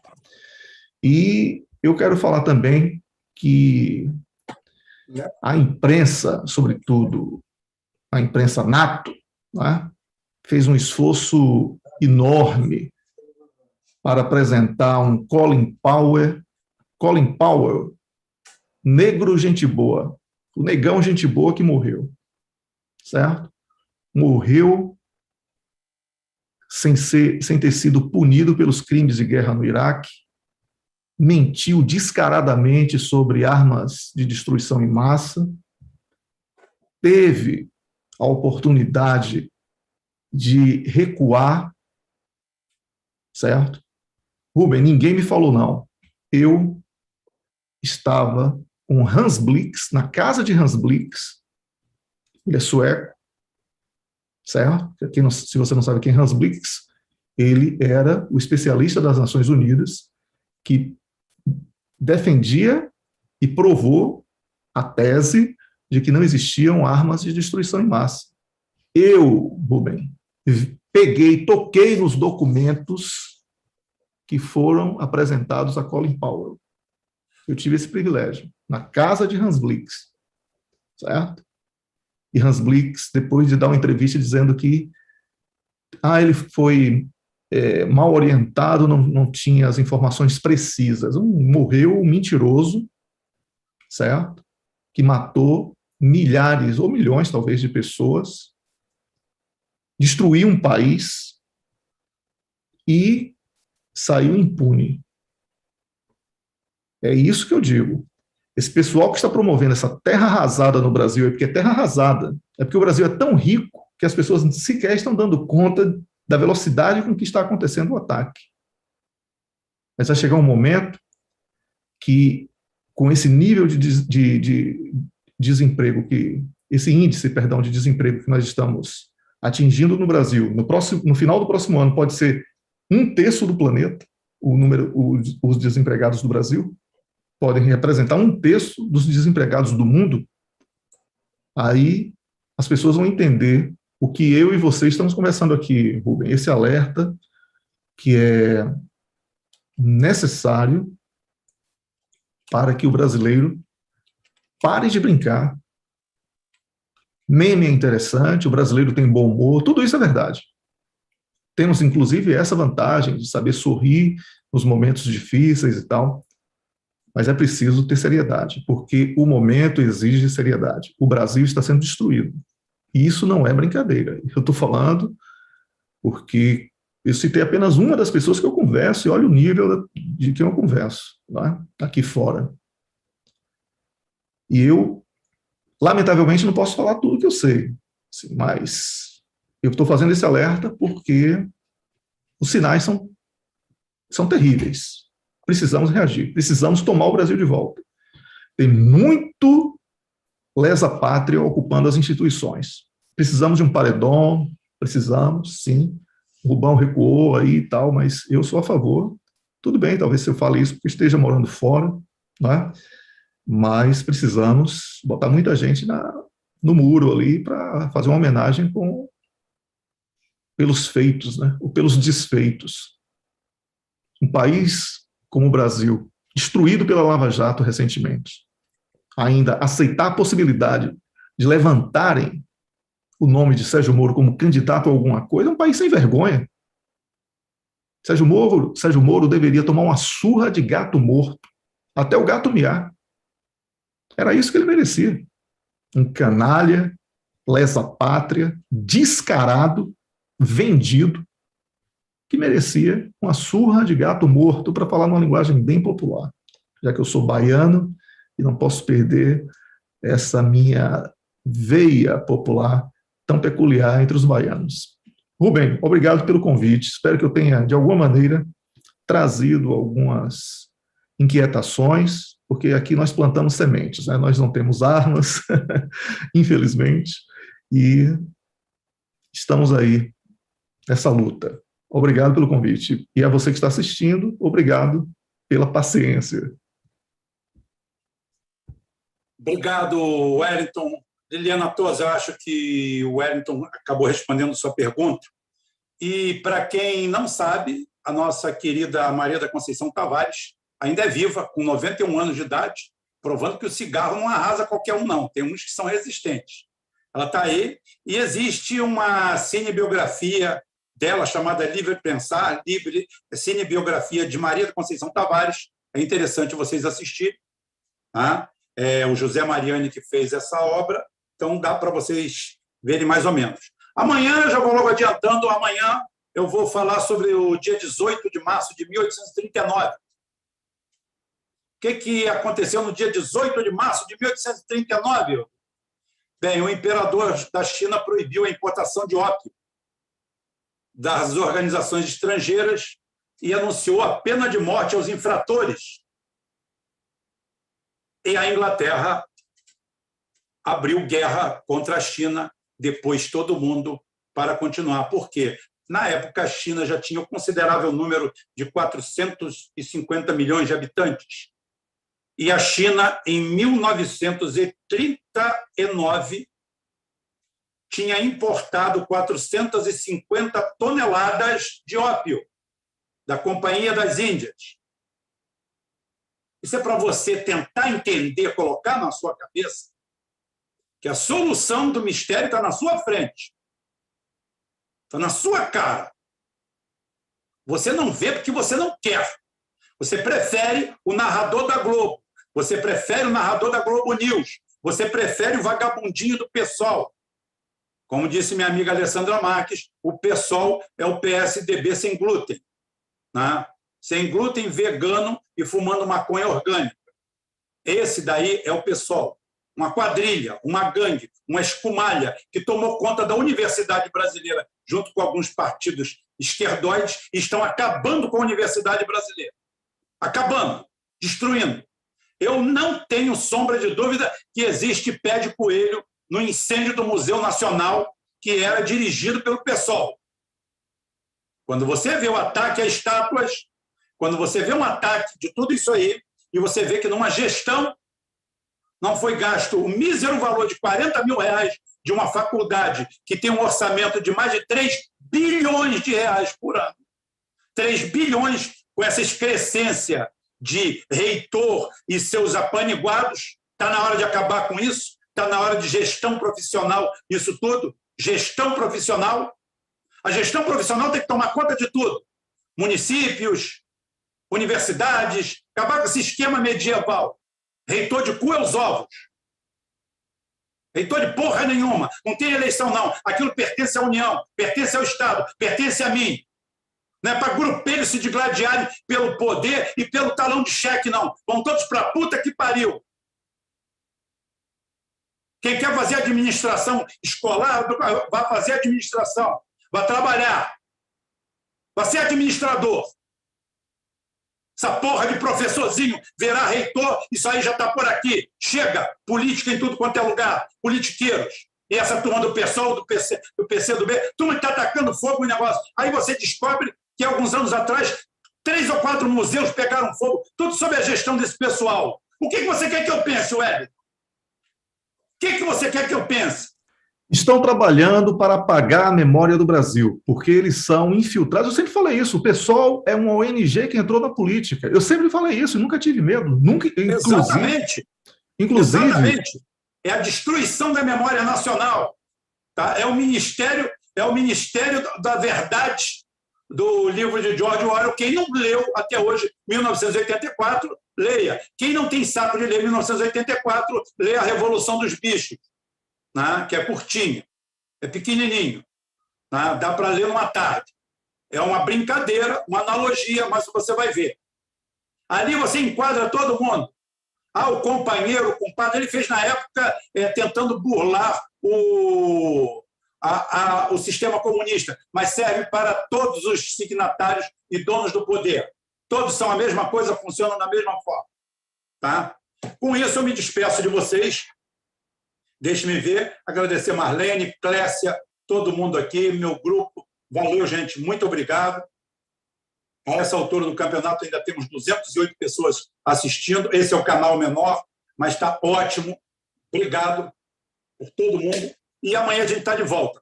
S4: E eu quero falar também que a imprensa, sobretudo a imprensa NATO, né, fez um esforço enorme para apresentar um Colin Powell, negro gente boa, o negão gente boa que morreu, certo? Morreu sem ter sido punido pelos crimes de guerra no Iraque, mentiu descaradamente sobre armas de destruição em massa, teve a oportunidade de recuar, certo? Rubem, ninguém me falou não. Eu estava com Hans Blix, na casa de Hans Blix, ele é sueco, certo? Se você não sabe quem é Hans Blix, ele era o especialista das Nações Unidas que defendia e provou a tese de que não existiam armas de destruição em massa. Eu, Rubem, toquei nos documentos que foram apresentados a Colin Powell. Eu tive esse privilégio, na casa de Hans Blix, certo? E Hans Blix, depois de dar uma entrevista dizendo que ele foi mal orientado, não tinha as informações precisas. Morreu um mentiroso, certo? Que matou milhares ou milhões, talvez, de pessoas, destruiu um país e saiu impune. É isso que eu digo. Esse pessoal que está promovendo essa terra arrasada no Brasil, é porque é terra arrasada, é porque o Brasil é tão rico que as pessoas sequer estão dando conta da velocidade com que está acontecendo o ataque. Mas vai chegar um momento que, com esse nível de desemprego, esse índice, de desemprego que nós estamos atingindo no Brasil, no final do próximo ano, pode ser 1/3 do planeta, os desempregados do Brasil, podem representar 1/3 dos desempregados do mundo. Aí as pessoas vão entender o que eu e você estamos conversando aqui, Rubem, esse alerta que é necessário para que o brasileiro pare de brincar. Meme é interessante, o brasileiro tem bom humor, tudo isso é verdade. Temos, inclusive, essa vantagem de saber sorrir nos momentos difíceis e tal, mas é preciso ter seriedade, porque o momento exige seriedade. O Brasil está sendo destruído. E isso não é brincadeira. Eu estou falando porque eu citei apenas uma das pessoas que eu converso e olha o nível de quem eu converso, né, aqui fora. E eu, lamentavelmente, não posso falar tudo que eu sei, assim, mas eu estou fazendo esse alerta porque os sinais são terríveis. Precisamos reagir, precisamos tomar o Brasil de volta. Tem muito lesa-pátria ocupando as instituições. Precisamos de um paredão, precisamos, sim. O Rubão recuou aí e tal, mas eu sou a favor. Tudo bem, talvez eu fale isso porque esteja morando fora, né? Mas precisamos botar muita gente no muro ali para fazer uma homenagem pelos feitos, né? Ou pelos desfeitos. Um país como o Brasil, destruído pela Lava Jato recentemente, ainda aceitar a possibilidade de levantarem o nome de Sérgio Moro como candidato a alguma coisa, é um país sem vergonha. Sérgio Moro deveria tomar uma surra de gato morto, até o gato miar. Era isso que ele merecia. Um canalha lesa-pátria, descarado, vendido, que merecia uma surra de gato morto, para falar numa linguagem bem popular, já que eu sou baiano e não posso perder essa minha veia popular tão peculiar entre os baianos. Rubem, obrigado pelo convite. Espero que eu tenha, de alguma maneira, trazido algumas inquietações, porque aqui nós plantamos sementes, né? Nós não temos armas, infelizmente, e estamos aí nessa luta. Obrigado pelo convite. E a você que está assistindo, obrigado pela paciência.
S2: Obrigado, Wellington. Liliana Tosa, eu acho que o Wellington acabou respondendo sua pergunta. E, para quem não sabe, a nossa querida Maria da Conceição Tavares ainda é viva, com 91 anos de idade, provando que o cigarro não arrasa qualquer um, não. Tem uns que são resistentes. Ela está aí. E existe uma cinebiografia dela, chamada Livre Pensar, cinebiografia de Maria da Conceição Tavares. É interessante vocês assistirem. Tá? É o José Mariani que fez essa obra, então dá para vocês verem mais ou menos. Amanhã, eu já vou logo adiantando, amanhã eu vou falar sobre o dia 18 de março de 1839. O que aconteceu no dia 18 de março de 1839? Bem, o imperador da China proibiu a importação de ópio das organizações estrangeiras e anunciou a pena de morte aos infratores. E a Inglaterra abriu guerra contra a China, depois todo mundo, para continuar. Por quê? Na época, a China já tinha um considerável número de 450 milhões de habitantes. E a China, em 1939, tinha importado 450 toneladas de ópio da Companhia das Índias. Isso é para você tentar entender, colocar na sua cabeça que a solução do mistério está na sua frente, está na sua cara. Você não vê porque você não quer. Você prefere o narrador da Globo, você prefere o narrador da Globo News, você prefere o vagabundinho do PSOL. Como disse minha amiga Alessandra Marques, o PSOL é o PSDB sem glúten, né? Sem glúten, vegano e fumando maconha orgânica. Esse daí é o PSOL. Uma quadrilha, uma gangue, uma escumalha que tomou conta da universidade brasileira, junto com alguns partidos esquerdoides, e estão acabando com a universidade brasileira. Acabando, destruindo. Eu não tenho sombra de dúvida que existe pé de coelho no incêndio do Museu Nacional, que era dirigido pelo PSOL. Quando você vê o ataque a estátuas, quando você vê um ataque de tudo isso aí, e você vê que numa gestão não foi gasto o mísero valor de R$40 mil de uma faculdade que tem um orçamento de mais de 3 bilhões de reais por ano. 3 bilhões com essa excrescência de reitor e seus apaniguados. Está na hora de acabar com isso? Está na hora de gestão profissional, isso tudo? Gestão profissional. A gestão profissional tem que tomar conta de tudo. Municípios, universidades, acabar com esse esquema medieval. Reitor de cu é os ovos. Reitor de porra nenhuma. Não tem eleição, não. Aquilo pertence à União, pertence ao Estado, pertence a mim. Não é para grupelhos se digladiarem pelo poder e pelo talão de cheque, não. Vão todos para a puta que pariu. Quem quer fazer administração escolar, vai fazer administração. Vai trabalhar. Vai ser administrador. Essa porra de professorzinho verá reitor, isso aí já está por aqui. Chega, política em tudo quanto é lugar, politiqueiros. E essa turma do PSOL, do PCdoB, turma que está atacando fogo no negócio. Aí você descobre que, alguns anos atrás, 3 ou 4 museus pegaram fogo, tudo sob a gestão desse pessoal. O que você quer que eu pense, Wellington? O que você quer que eu pense?
S4: Estão trabalhando para apagar a memória do Brasil, porque eles são infiltrados. Eu sempre falei isso, o PSOL é uma ONG que entrou na política. Eu sempre falei isso, nunca tive medo. Nunca,
S2: Exatamente.
S4: Inclusive,
S2: é a destruição da memória nacional. Tá? É o Ministério da Verdade do livro de George Orwell. Quem não leu até hoje, 1984, leia. Quem não tem saco de ler 1984, leia A Revolução dos Bichos. né, que é curtinho, é pequenininho, né, dá para ler numa tarde. É uma brincadeira, uma analogia, mas você vai ver. Ali você enquadra todo mundo. O companheiro, o compadre, ele fez na época tentando burlar o sistema comunista, mas serve para todos os signatários e donos do poder. Todos são a mesma coisa, funcionam da mesma forma. Tá? Com isso, eu me despeço de vocês. Deixe-me ver, agradecer Marlene, Clécia, todo mundo aqui, meu grupo. Valeu, gente, muito obrigado. A essa altura do campeonato ainda temos 208 pessoas assistindo. Esse é o canal menor, mas está ótimo. Obrigado por todo mundo. E amanhã a gente está de volta,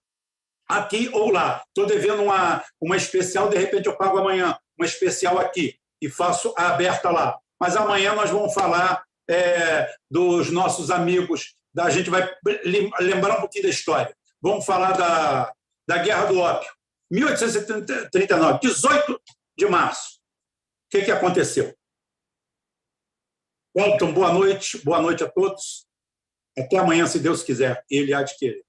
S2: aqui ou lá. Estou devendo uma especial, de repente eu pago amanhã uma especial aqui e faço a aberta lá. Mas amanhã nós vamos falar dos nossos amigos, a gente vai lembrar um pouquinho da história. Vamos falar da Guerra do Ópio, 1839, 18 de março. O que aconteceu? Wellington, boa noite a todos. Até amanhã, se Deus quiser, ele há de querer.